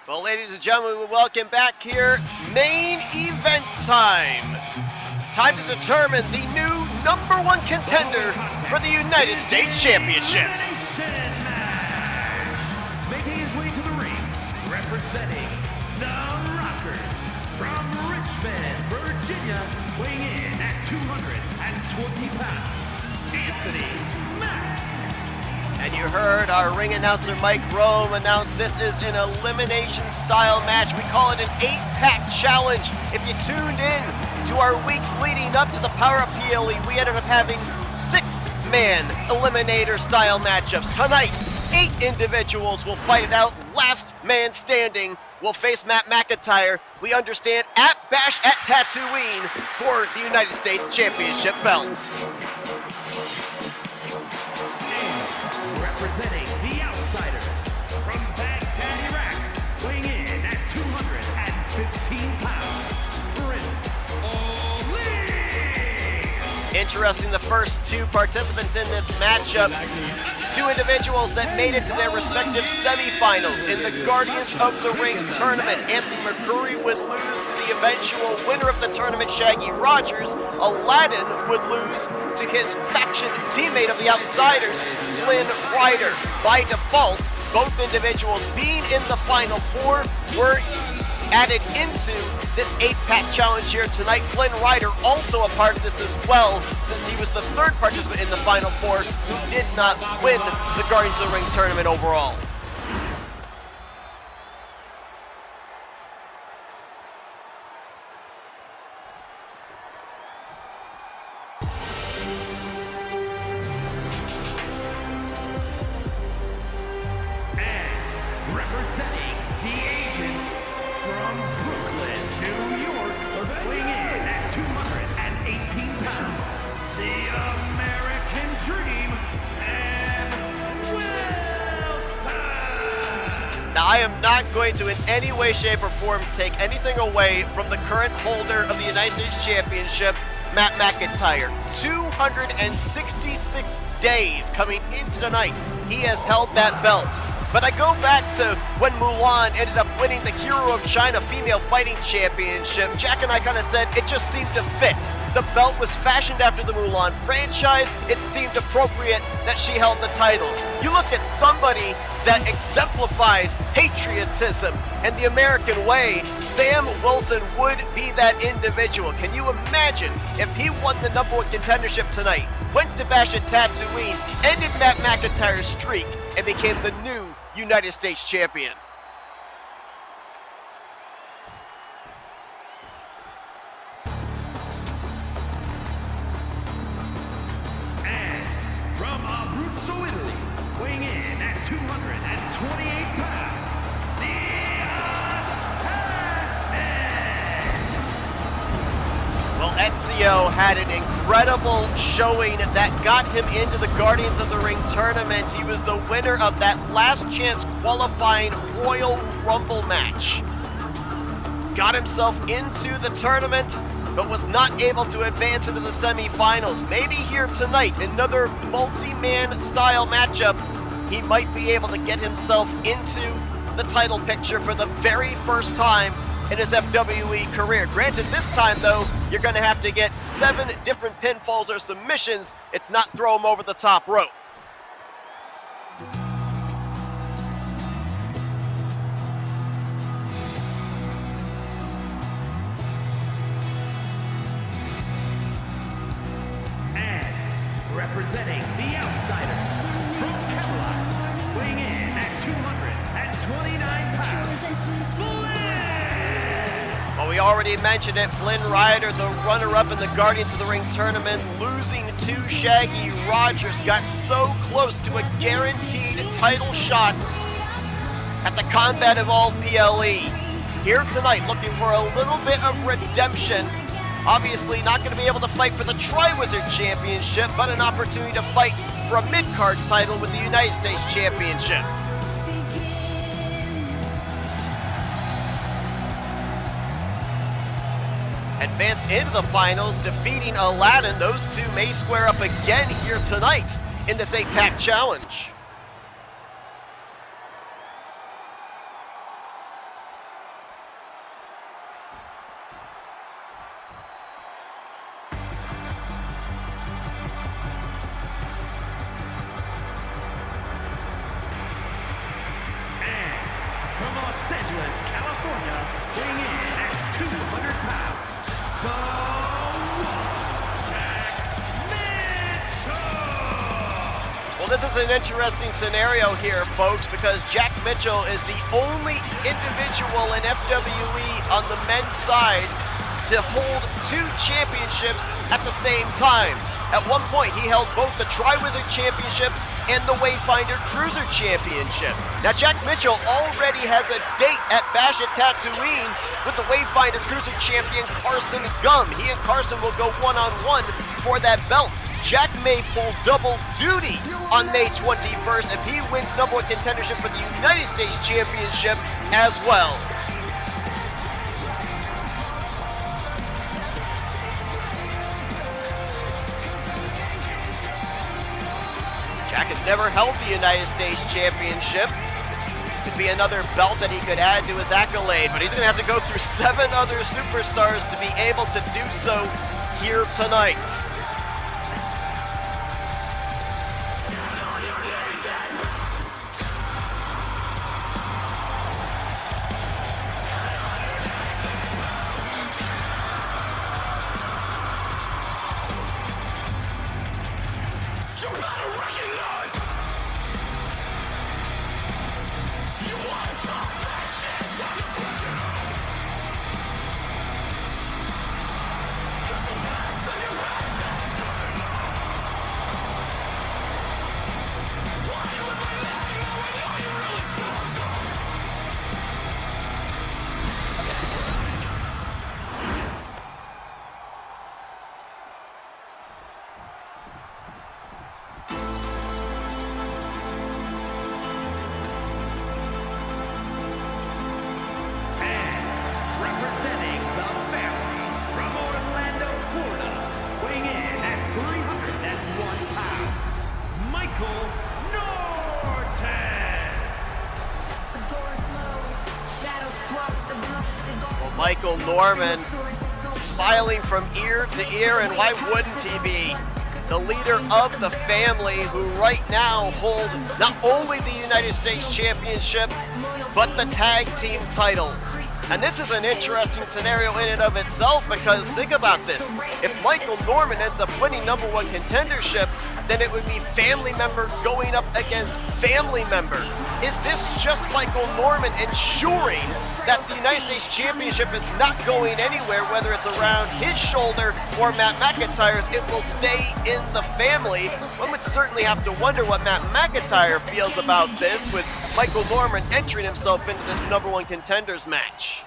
Well, ladies and gentlemen, we welcome back here. Main event time. Time to determine the new #1 contender for the United States Championship. Making his way to the ring, representing the Rockers from Richmond, Virginia, weighing in at 220 pounds, Anthony Mack. And you heard our ring announcer Mike Rome announce this is an elimination style match. We call it an 8-pack challenge. If you tuned in to our weeks leading up to the Power Up PLE, we ended up having 6-man eliminator style matchups. Tonight, 8 individuals will fight it out. Last man standing will face Matt McIntyre. We understand at Bash at Tatooine for the United States Championship belts. Representing the Outsiders from Baghdad, Iraq, weighing in at 215 pounds, Prince Ali. Interesting, the first 2 participants in this matchup, 2 individuals that made it to their respective semifinals in the Guardians of the Ring tournament. Anthony McCurry would lose to the eventual winner of the tournament, Shaggy Rogers. Aladdin would lose to his faction teammate of the Outsiders, Flynn Rider. By default, both individuals being in the Final 4 were added into this 8-pack challenge here tonight. Flynn Rider also a part of this as well, since he was the 3rd participant in the Final 4 who did not win the Guardians of the Ring tournament overall. Representing the Agents from Brooklyn, New York, weighing in at 218 pounds, the American Dream, and Wilson. Now, I am not going to in any way, shape, or form take anything away from the current holder of the United States Championship, Matt McIntyre. 266 days coming into tonight, he has held that belt. But I go back to when Mulan ended up winning the Hero of China Female Fighting Championship. Jack and I kind of said it just seemed to fit. The belt was fashioned after the Mulan franchise. It seemed appropriate that she held the title. You look at somebody that exemplifies patriotism and the American way, Sam Wilson would be that individual. Can you imagine if he won the #1 contendership tonight, went to Bash at Tatooine, ended Matt McIntyre's streak, and became the new United States champion? And from Abruzzo, Italy, weighing in at 228 pounds, the Assassin! Well, Ezio had an incredible showing that got him into the Guardians of the Ring tournament. He was the winner of that last chance qualifying Royal Rumble match. Got himself into the tournament, but was not able to advance into the semifinals. Maybe here tonight, another multi-man style matchup, he might be able to get himself into the title picture for the very first time in his FWE career. Granted, this time though, you're gonna have to get 7 different pinfalls or submissions. It's not throw him over the top rope. And representing the outsider from Camelot, weighing in at 229 pounds, Flynn! Well, we already mentioned it, Flynn Rider, the runner-up in the Guardians of the Ring tournament, losing to Shaggy Rogers, got so close to a guaranteed title shot at the Combat Evolved PLE. Here tonight, looking for a little bit of redemption. Obviously not going to be able to fight for the Triwizard Championship, but an opportunity to fight for a mid-card title with the United States Championship. Advanced into the finals, defeating Aladdin. Those two may square up again here tonight in this 8-pack challenge. From Los Angeles, California, weighing in at 200 pounds, the Jack Mitchell! Well, this is an interesting scenario here, folks, because Jack Mitchell is the only individual in FWE on the men's side to hold 2 championships at the same time. At one point, he held both the Triwizard Championship and the Wayfinder Cruiser Championship. Now, Jack Mitchell already has a date at Bash at Tatooine with the Wayfinder Cruiser Champion Carson Gum. He and Carson will go one-on-one for that belt. Jack may pull double duty on May 21st if he wins #1 contendership for the United States Championship as well. Jack has never held the United States Championship. Could be another belt that he could add to his accolade, but he's going to have to go through 7 other superstars to be able to do so here tonight. Michael Norman smiling from ear to ear, and why wouldn't he be? the leader of the family, who right now hold not only the United States Championship, but the tag team titles. And this is an interesting scenario in and of itself, because think about this. If Michael Norman ends up winning number one contendership, then it would be family member going up against family member. Is this just Michael Norman ensuring that the United States Championship is not going anywhere, whether it's around his shoulder or Matt McIntyre's? It will stay in the family. One would certainly have to wonder what Matt McIntyre feels about this, with Michael Norman entering himself into this number one contenders match.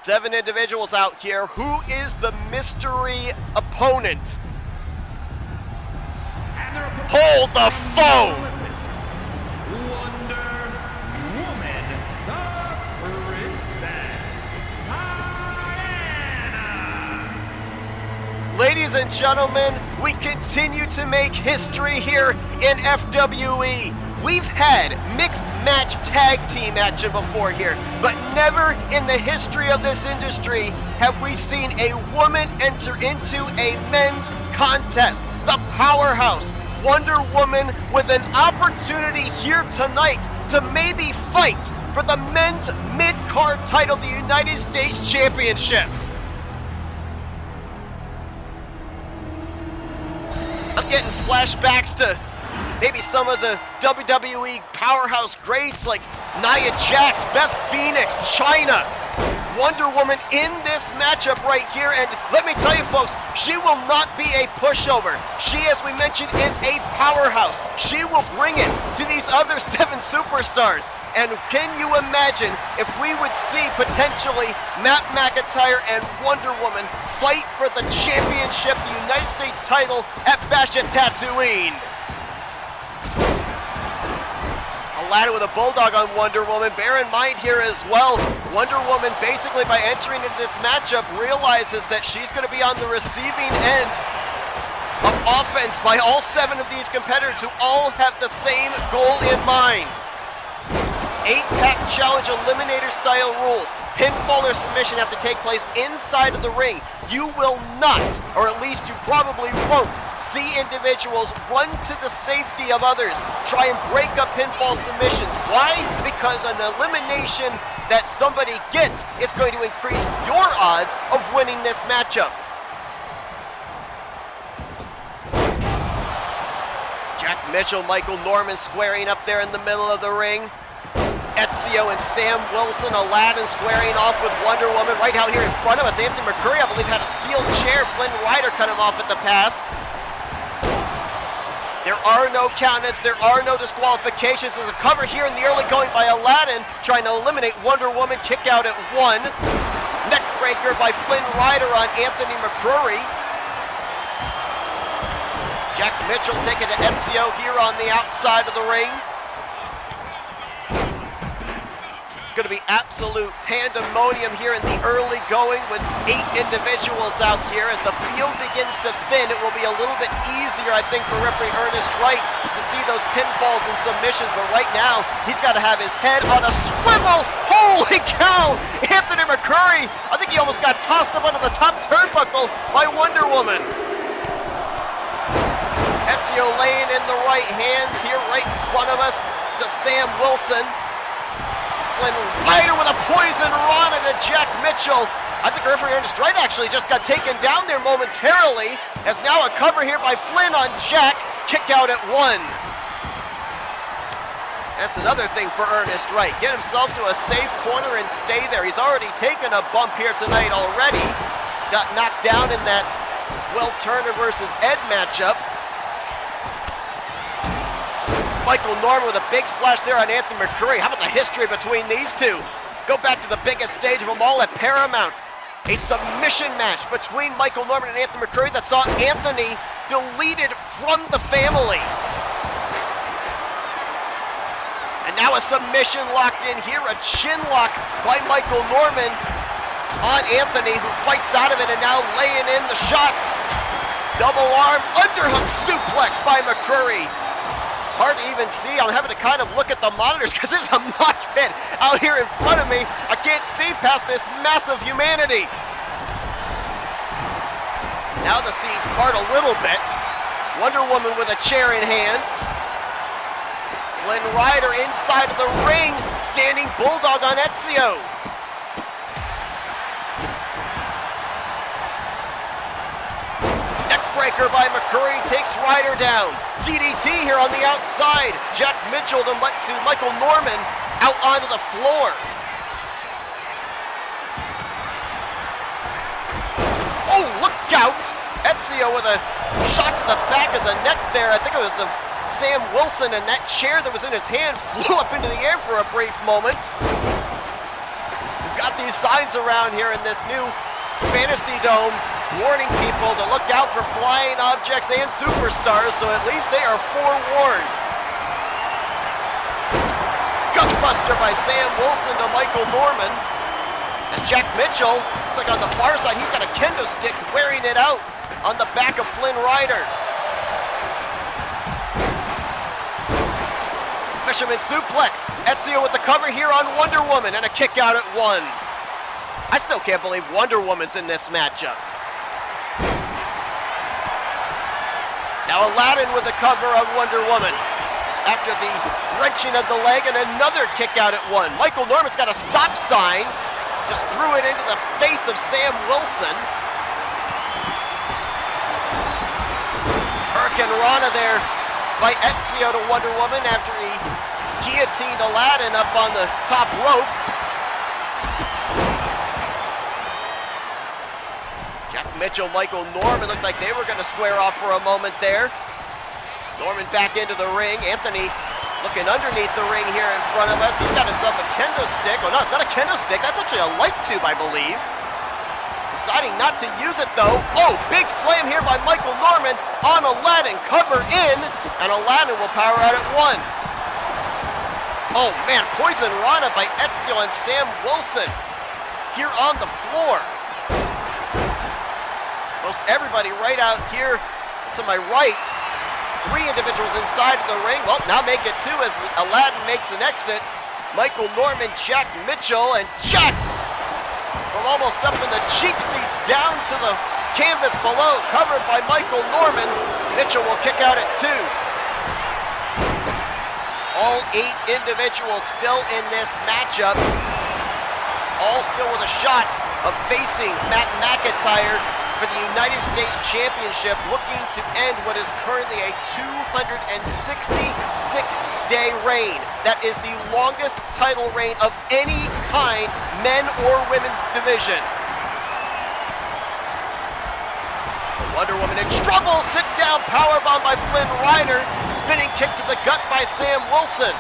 7 individuals out here. Who is the mystery opponent? Hold the phone! Wonder Woman, the Princess Diana. Ladies and gentlemen, we continue to make history here in FWE. We've had mixed match tag team action before here, but never in the history of this industry have we seen a woman enter into a men's contest. The powerhouse Wonder Woman with an opportunity here tonight to maybe fight for the men's mid-card title, the United States Championship. I'm getting flashbacks to maybe some of the WWE powerhouse greats like Nia Jax, Beth Phoenix, Chyna. Wonder Woman in this matchup right here, and let me tell you folks, she will not be a pushover. She, as we mentioned, is a powerhouse. She will bring it to these other 7 superstars. And can you imagine if we would see potentially Matt McIntyre and Wonder Woman fight for the championship, the United States title at Bash at Tatooine? Aladdin with a bulldog on Wonder Woman. Bear in mind here as well, Wonder Woman basically by entering into this matchup realizes that she's going to be on the receiving end of offense by all 7 of these competitors who all have the same goal in mind. 8-pack challenge eliminator style rules. Pinfall or submission have to take place inside of the ring. You will not, or at least you probably won't, see individuals run to the safety of others, try and break up pinfall submissions. Why? Because an elimination that somebody gets is going to increase your odds of winning this matchup. Jack Mitchell, Michael Norman squaring up there in the middle of the ring. Ezio and Sam Wilson, Aladdin squaring off with Wonder Woman. Right out here in front of us, Anthony McCurry, I believe, had a steel chair. Flynn Rider cut him off at the pass. There are no countouts, there are no disqualifications. There's a cover here in the early going by Aladdin, trying to eliminate Wonder Woman. Kick out at 1. Neck breaker by Flynn Rider on Anthony McCurry. Jack Mitchell taking to Ezio here on the outside of the ring. Going to be absolute pandemonium here in the early going with 8 individuals out here. As the field begins to thin, it will be a little bit easier, I think, for referee Ernest Wright to see those pinfalls and submissions. But right now, he's got to have his head on a swivel. Holy cow! Anthony McCurry, I think he almost got tossed up onto the top turnbuckle by Wonder Woman. Ezio laying in the right hands here right in front of us to Sam Wilson. Flynn Rider with a poison rana to Jack Mitchell. I think referee Ernest Wright actually just got taken down there momentarily, as now a cover here by Flynn on Jack. Kick out at 1. That's another thing for Ernest Wright. Get himself to a safe corner and stay there. He's already taken a bump here tonight already. Got knocked down in that Will Turner versus Ed matchup. Michael Norman with a big splash there on Anthony McCurry. How about the history between these two? Go back to the biggest stage of them all at Paramount. A submission match between Michael Norman and Anthony McCurry that saw Anthony deleted from the family. And now a submission locked in here, a chin lock by Michael Norman on Anthony, who fights out of it and now laying in the shots. Double arm underhook suplex by McCurry. Hard to even see. I'm having to kind of look at the monitors because there's a mosh pit out here in front of me. I can't see past this mass of humanity. Now the seas part a little bit. Wonder Woman with a chair in hand. Flynn Rider inside of the ring, standing bulldog on Ezio. Neckbreaker by McCurry takes Rider down. DDT here on the outside. Jack Mitchell to Michael Norman out onto the floor. Oh, look out! Ezio with a shot to the back of the neck there. I think it was of Sam Wilson, and that chair that was in his hand flew up into the air for a brief moment. We've got these signs around here in this new Fantasy Dome warning people to look out for flying objects and superstars, so at least they are forewarned. Gutbuster by Sam Wilson to Michael Norman. As Jack Mitchell, looks like on the far side, he's got a kendo stick wearing it out on the back of Flynn Rider. Fisherman suplex. Ezio with the cover here on Wonder Woman and a kick out at 1. I still can't believe Wonder Woman's in this matchup. Now Aladdin with the cover of Wonder Woman. After the wrenching of the leg and another kick out at 1. Michael Norman's got a stop sign. Just threw it into the face of Sam Wilson. Hurricane Rana there by Ezio to Wonder Woman after he guillotined Aladdin up on the top rope. Jack Mitchell, Michael Norman looked like they were going to square off for a moment there. Norman back into the ring. Anthony looking underneath the ring here in front of us. He's got himself a kendo stick. Oh no, it's not a kendo stick. That's actually a light tube, I believe. Deciding not to use it though. Oh, big slam here by Michael Norman on Aladdin. Cover in, and Aladdin will power out at 1. Oh man, Poison Rana by Ezio and Sam Wilson here on the floor. Most everybody right out here to my right. 3 individuals inside of the ring. Well, now make it 2 as Aladdin makes an exit. Michael Norman, Jack Mitchell, and Jack from almost up in the cheap seats down to the canvas below, covered by Michael Norman. Mitchell will kick out at 2. All 8 individuals still in this matchup. All still with a shot of facing Matt McIntyre for the United States Championship, looking to end what is currently a 266-day reign. That is the longest title reign of any kind, men or women's division. The Wonder Woman in trouble, sit down powerbomb by Flynn Rider, spinning kick to the gut by Sam Wilson.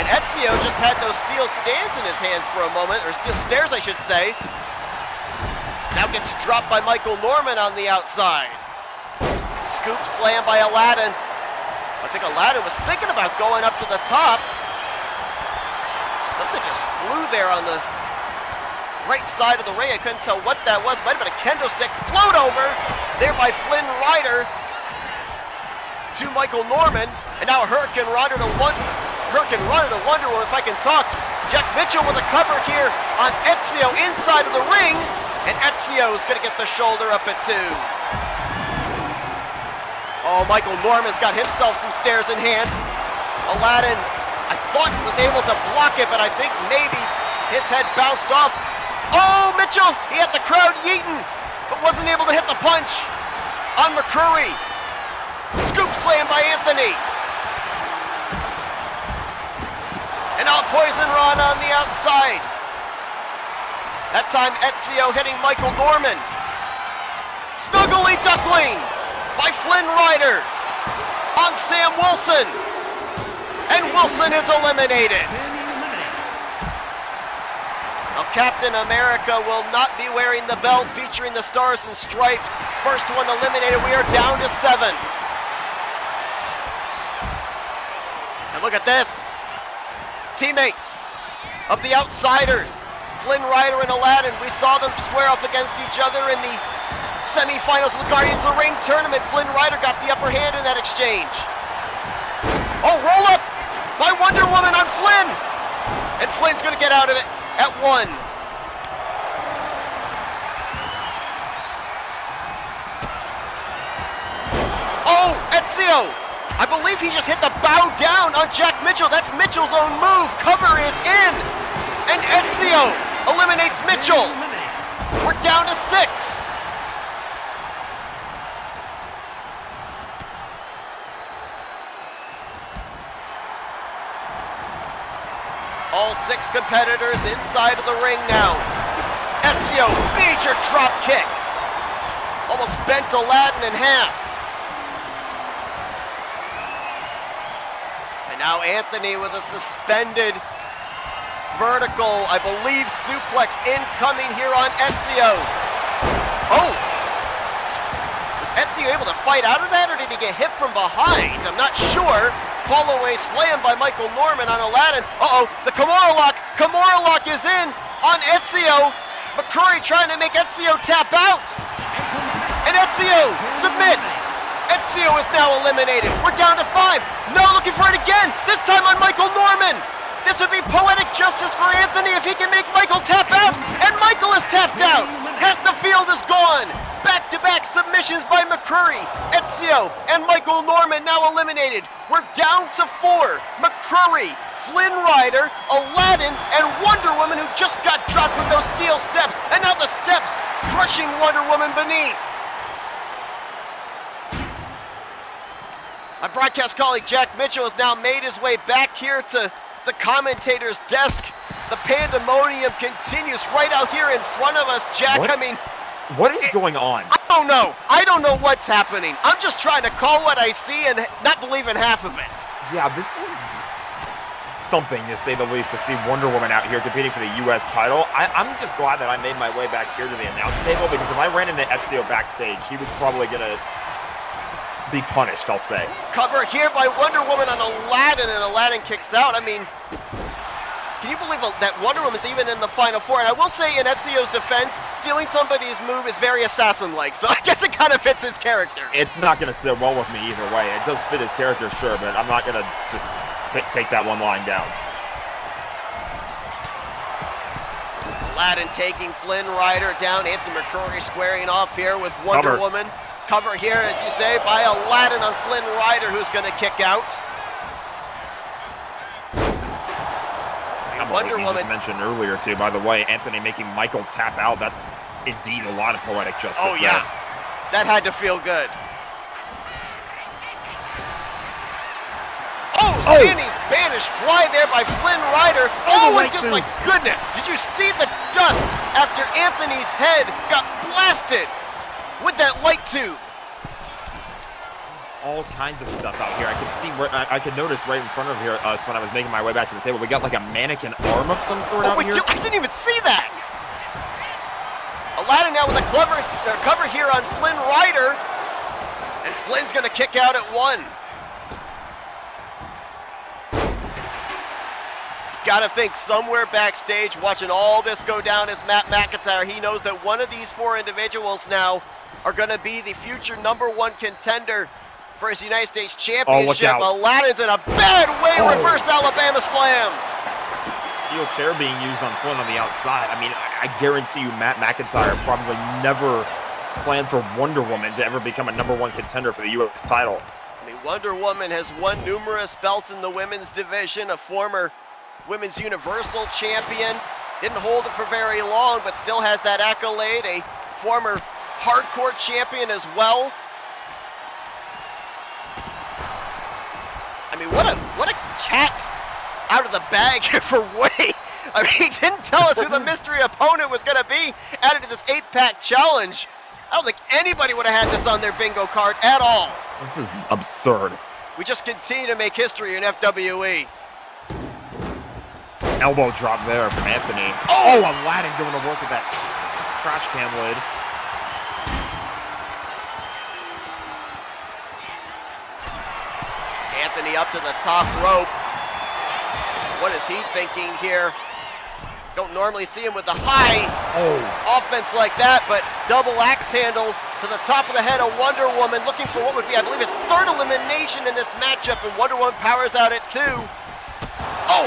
And Ezio just had those steel stands in his hands for a moment, or steel stairs I should say. Now gets dropped by Michael Norman on the outside. Scoop slam by Aladdin. I think Aladdin was thinking about going up to the top. Something just flew there on the right side of the ring. I couldn't tell what that was. Might have been a kendo stick. Float over there by Flynn Rider to Michael Norman. And now Hurricane Rana to Wonder Woman, if I can talk. Jack Mitchell with a cover here on Ezio inside of the ring. And Ezio's gonna get the shoulder up at 2. Oh, Michael Norman's got himself some stairs in hand. Aladdin, I thought was able to block it, but I think maybe his head bounced off. Oh, Mitchell, he had the crowd yeeting, but wasn't able to hit the punch on McCurry. Scoop slam by Anthony. And now Poison Rana on the outside. That time Ezio hitting Michael Norman. Snuggly duckling by Flynn Rider on Sam Wilson. And Wilson is eliminated. Now Captain America will not be wearing the belt featuring the Stars and Stripes. First one eliminated, we are down to 7. And look at this. Teammates of the Outsiders. Flynn Rider and Aladdin, we saw them square off against each other in the semifinals of the Guardians of the Ring tournament. Flynn Rider got the upper hand in that exchange. Oh, roll up by Wonder Woman on Flynn. And Flynn's gonna get out of it at 1. Ezio! I believe he just hit the bow down on Jack Mitchell. That's Mitchell's own move. Cover is in. And Ezio eliminates Mitchell. We're down to 6. All 6 competitors inside of the ring now. Ezio, major drop kick. Almost bent Aladdin in half. And now Anthony with a suspended vertical, I believe, suplex incoming here on Ezio. Oh! Was Ezio able to fight out of that, or did he get hit from behind? I'm not sure. Follow-away slam by Michael Norman on Aladdin. Uh-oh, the Kimura lock. Kimura lock is in on Ezio. McCrory trying to make Ezio tap out. And Ezio submits. Ezio is now eliminated. We're down to 5. No, looking for it again. This time on Michael Norman. This would be poetic justice for Anthony if he can make Michael tap out. And Michael is tapped out. Half the field is gone. Back-to-back submissions by McCrory. Ezio and Michael Norman now eliminated. We're down to 4. McCrory, Flynn Rider, Aladdin, and Wonder Woman, who just got dropped with those steel steps. And now the steps crushing Wonder Woman beneath. My broadcast colleague Jack Mitchell has now made his way back here to the commentator's desk. The pandemonium continues right out here in front of us. Jack, What? I mean, What is going on? I don't know. I don't know what's happening. I'm just trying to call what I see and not believe in half of it. Yeah, this is something, to say the least, to see Wonder Woman out here competing for the U.S. title. I'm just glad that I made my way back here to the announce table, because if I ran into Ezio backstage, he was probably going to be punished, I'll say. Cover here by Wonder Woman on Aladdin, and Aladdin kicks out. I mean, can you believe that Wonder Woman's even in the Final 4? And I will say, in Ezio's defense, stealing somebody's move is very assassin-like, so I guess it kind of fits his character. It's not going to sit well with me either way. It does fit his character, sure, but I'm not going to just take that one line down. Aladdin taking Flynn Rider down. Anthony McCrory squaring off here with Wonder Cover. Woman. Cover here, as you say, by Aladdin on Flynn Rider, who's going to kick out. Wonder Like you Woman. just mentioned earlier, too, by the way, Anthony making Michael tap out. That's indeed a lot of poetic justice. Oh, yeah. That had to feel good. Oh, standing Spanish fly there by Flynn Rider. Oh, right and my goodness. Did you see the dust after Anthony's head got blasted with that light tube? All kinds of stuff out here. I could see, I could notice right in front of here us when I was making my way back to the table. We got like a mannequin arm of some sort out here. I didn't even see that. Aladdin now with a cover here on Flynn Rider. And Flynn's going to kick out at 1. Gotta think somewhere backstage watching all this go down is Matt McIntyre. He knows that one of these 4 individuals now are going to be the future #1 contender for his United States Championship. out. Aladdin's in a bad way. Reverse Alabama slam. Steel chair being used on Flynn on the outside. I mean, I guarantee you Matt McIntyre probably never planned for Wonder Woman to ever become a #1 contender for the U.S. title. I mean, Wonder Woman has won numerous belts in the women's division, a former Women's Universal Champion. Didn't hold it for very long, but still has that accolade. A former Hardcore Champion as well. I mean, what a cat out of the bag here for Way. I mean, he didn't tell us who the mystery opponent was going to be added to this 8-pack challenge. I don't think anybody would have had this on their bingo card at all. This is absurd. We just continue to make history in FWE. Elbow drop there from Anthony. Oh, Aladdin going to work with that trash can lid. Anthony up to the top rope. What is he thinking here? Don't normally see him with the high offense like that, but double axe handle to the top of the head of Wonder Woman, looking for what would be, I believe, his 3rd elimination in this matchup, and Wonder Woman powers out at 2. Oh,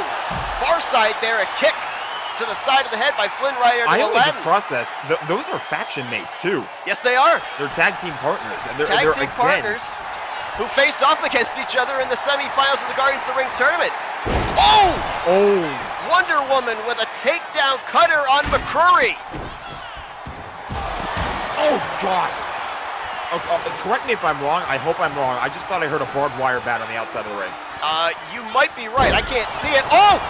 far side there, a kick to the side of the head by Flynn Rider to I only Aladdin. just processed, those are faction mates too. Yes, they are. They're tag team partners. And they're Tag team again, partners. who faced off against each other in the semifinals of the Guardians of the Ring tournament. Oh! Oh! Wonder Woman with a takedown cutter on McCrory. Oh, gosh. Correct me if I'm wrong. I hope I'm wrong. I just thought I heard a barbed wire bat on the outside of the ring. You might be right. I can't see it. Oh!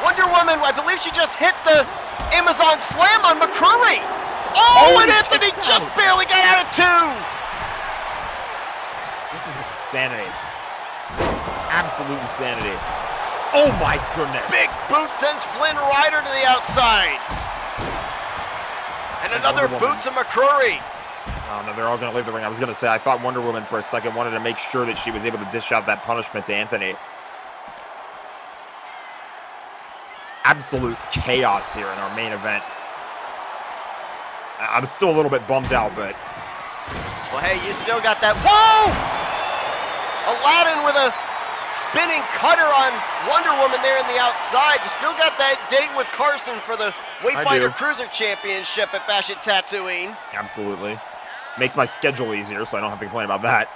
Wonder Woman, I believe she just hit the Amazon Slam on McCrory. Oh, and Anthony just barely got out of 2. This is insanity. Absolute insanity. Oh my goodness. Big boot sends Flynn Rider to the outside. And another boot to McCrory. Oh, no, they're all going to leave the ring. I was going to say, I thought Wonder Woman for a second wanted to make sure that she was able to dish out that punishment to Anthony. Absolute chaos here in our main event. I'm still a little bit bummed out, but... Well, hey, you still got that. Whoa! Aladdin with a spinning cutter on Wonder Woman there in the outside. You still got that date with Carson for the Wayfinder Cruiser Championship at Bash at Tatooine. Absolutely. Make my schedule easier so I don't have to complain about that.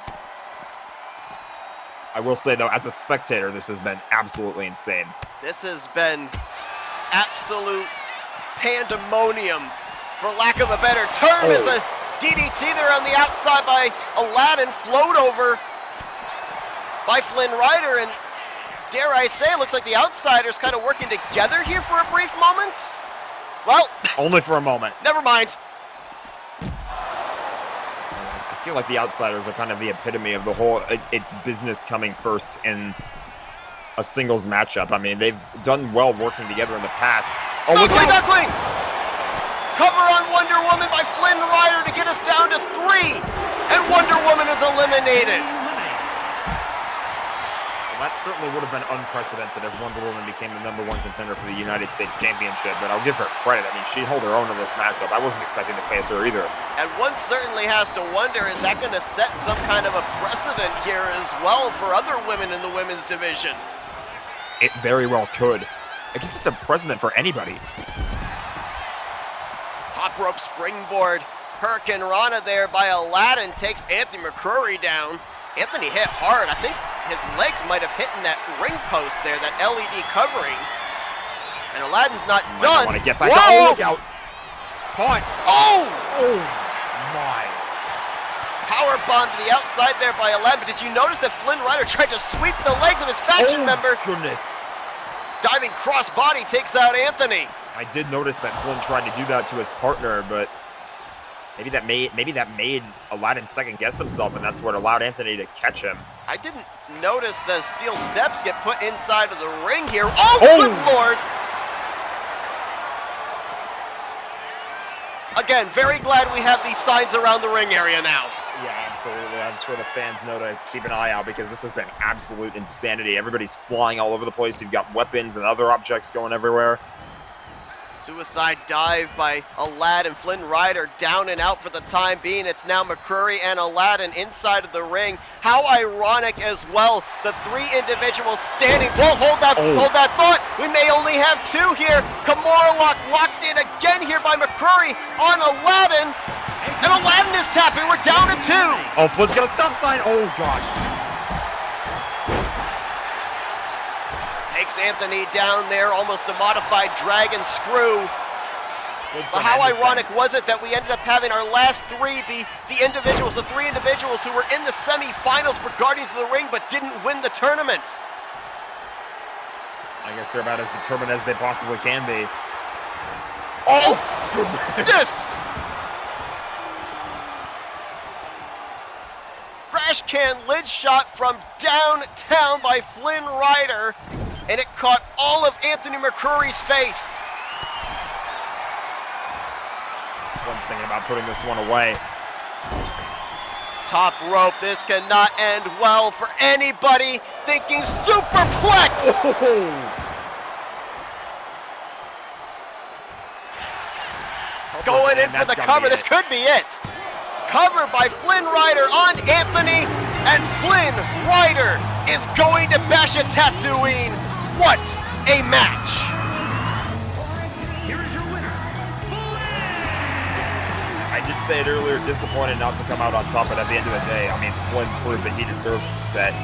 I will say, though, as a spectator, this has been absolutely insane. This has been absolute pandemonium, for lack of a better term. Is a DDT there on the outside by Aladdin, float over by Flynn Rider, and dare I say, it looks like the Outsiders kind of working together here for a brief moment. Well, only for a moment. Never mind. I feel like the Outsiders are kind of the epitome of the whole, it's business coming first in a singles matchup. I mean, they've done well working together in the past. Snuggly Duckling! Cover on Wonder Woman by Flynn Rider to get us down to 3. And Wonder Woman is eliminated. Well, that certainly would have been unprecedented if Wonder Woman became the #1 contender for the United States Championship, but I'll give her credit. I mean, she held her own in this matchup. I wasn't expecting to face her either. And one certainly has to wonder, is that going to set some kind of a precedent here as well for other women in the women's division? It very well could. I guess it's a precedent for anybody. Top rope springboard. Hurricane Rana there by Aladdin takes Anthony McCrory down. Anthony hit hard. I think his legs might have hit in that ring post there, that LED covering. And Aladdin's not done. Want to get back. Oh, look out. Point. Oh! Oh, my. Power bomb to the outside there by Aladdin. But did you notice that Flynn Rider tried to sweep the legs of his faction member? Goodness. Diving crossbody takes out Anthony. I did notice that Flynn tried to do that to his partner, but maybe that made Aladdin second guess himself, and that's what allowed Anthony to catch him. I didn't notice the steel steps get put inside of the ring here. Oh, good Lord! Again, very glad we have these signs around the ring area now. Yeah, absolutely. I'm sure the fans know to keep an eye out because this has been absolute insanity. Everybody's flying all over the place. You've got weapons and other objects going everywhere. Suicide dive by Aladdin. Flynn Rider down and out for the time being. It's now McCrory and Aladdin inside of the ring. How ironic as well, the 3 individuals standing. Whoa, hold that thought. We may only have 2 here. Kimura lock locked in again here by McCrory on Aladdin. And Aladdin is tapping. We're down to 2. Oh, Flynn's got a stop sign. Oh, gosh. Takes Anthony down there, almost a modified dragon screw. But how ironic was it that we ended up having our last 3 be the individuals, the 3 individuals who were in the semifinals for Guardians of the Ring but didn't win the tournament? I guess they're about as determined as they possibly can be. Oh, goodness! Trash can lid shot from downtown by Flynn Rider, and it caught all of Anthony McCrory's face. Flynn's thinking about putting this one away. Top rope, this cannot end well for anybody thinking superplex. Going in for the cover, this could be it. Cover by Flynn Rider on Anthony, and Flynn Rider is going to Bash at Tatooine. What a match! Here is your winner, I did say it earlier, disappointed not to come out on top, but at the end of the day, I mean, Flynn proved that he deserved that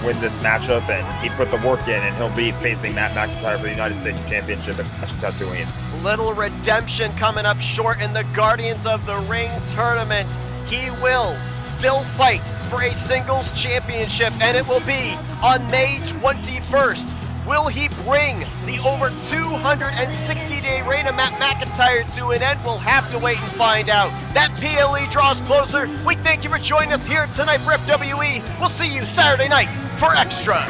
win this matchup, and he put the work in, and he'll be facing Matt McIntyre for the United States Championship at Clash of Tatooine. Little redemption coming up short in the Guardians of the Ring tournament. He will still fight for a singles championship, and it will be on May 21st. Will he bring the over 260-day reign of Matt McIntyre to an end? We'll have to wait and find out. That PLE draws closer. We thank you for joining us here tonight for FWE. We'll see you Saturday night for Extra.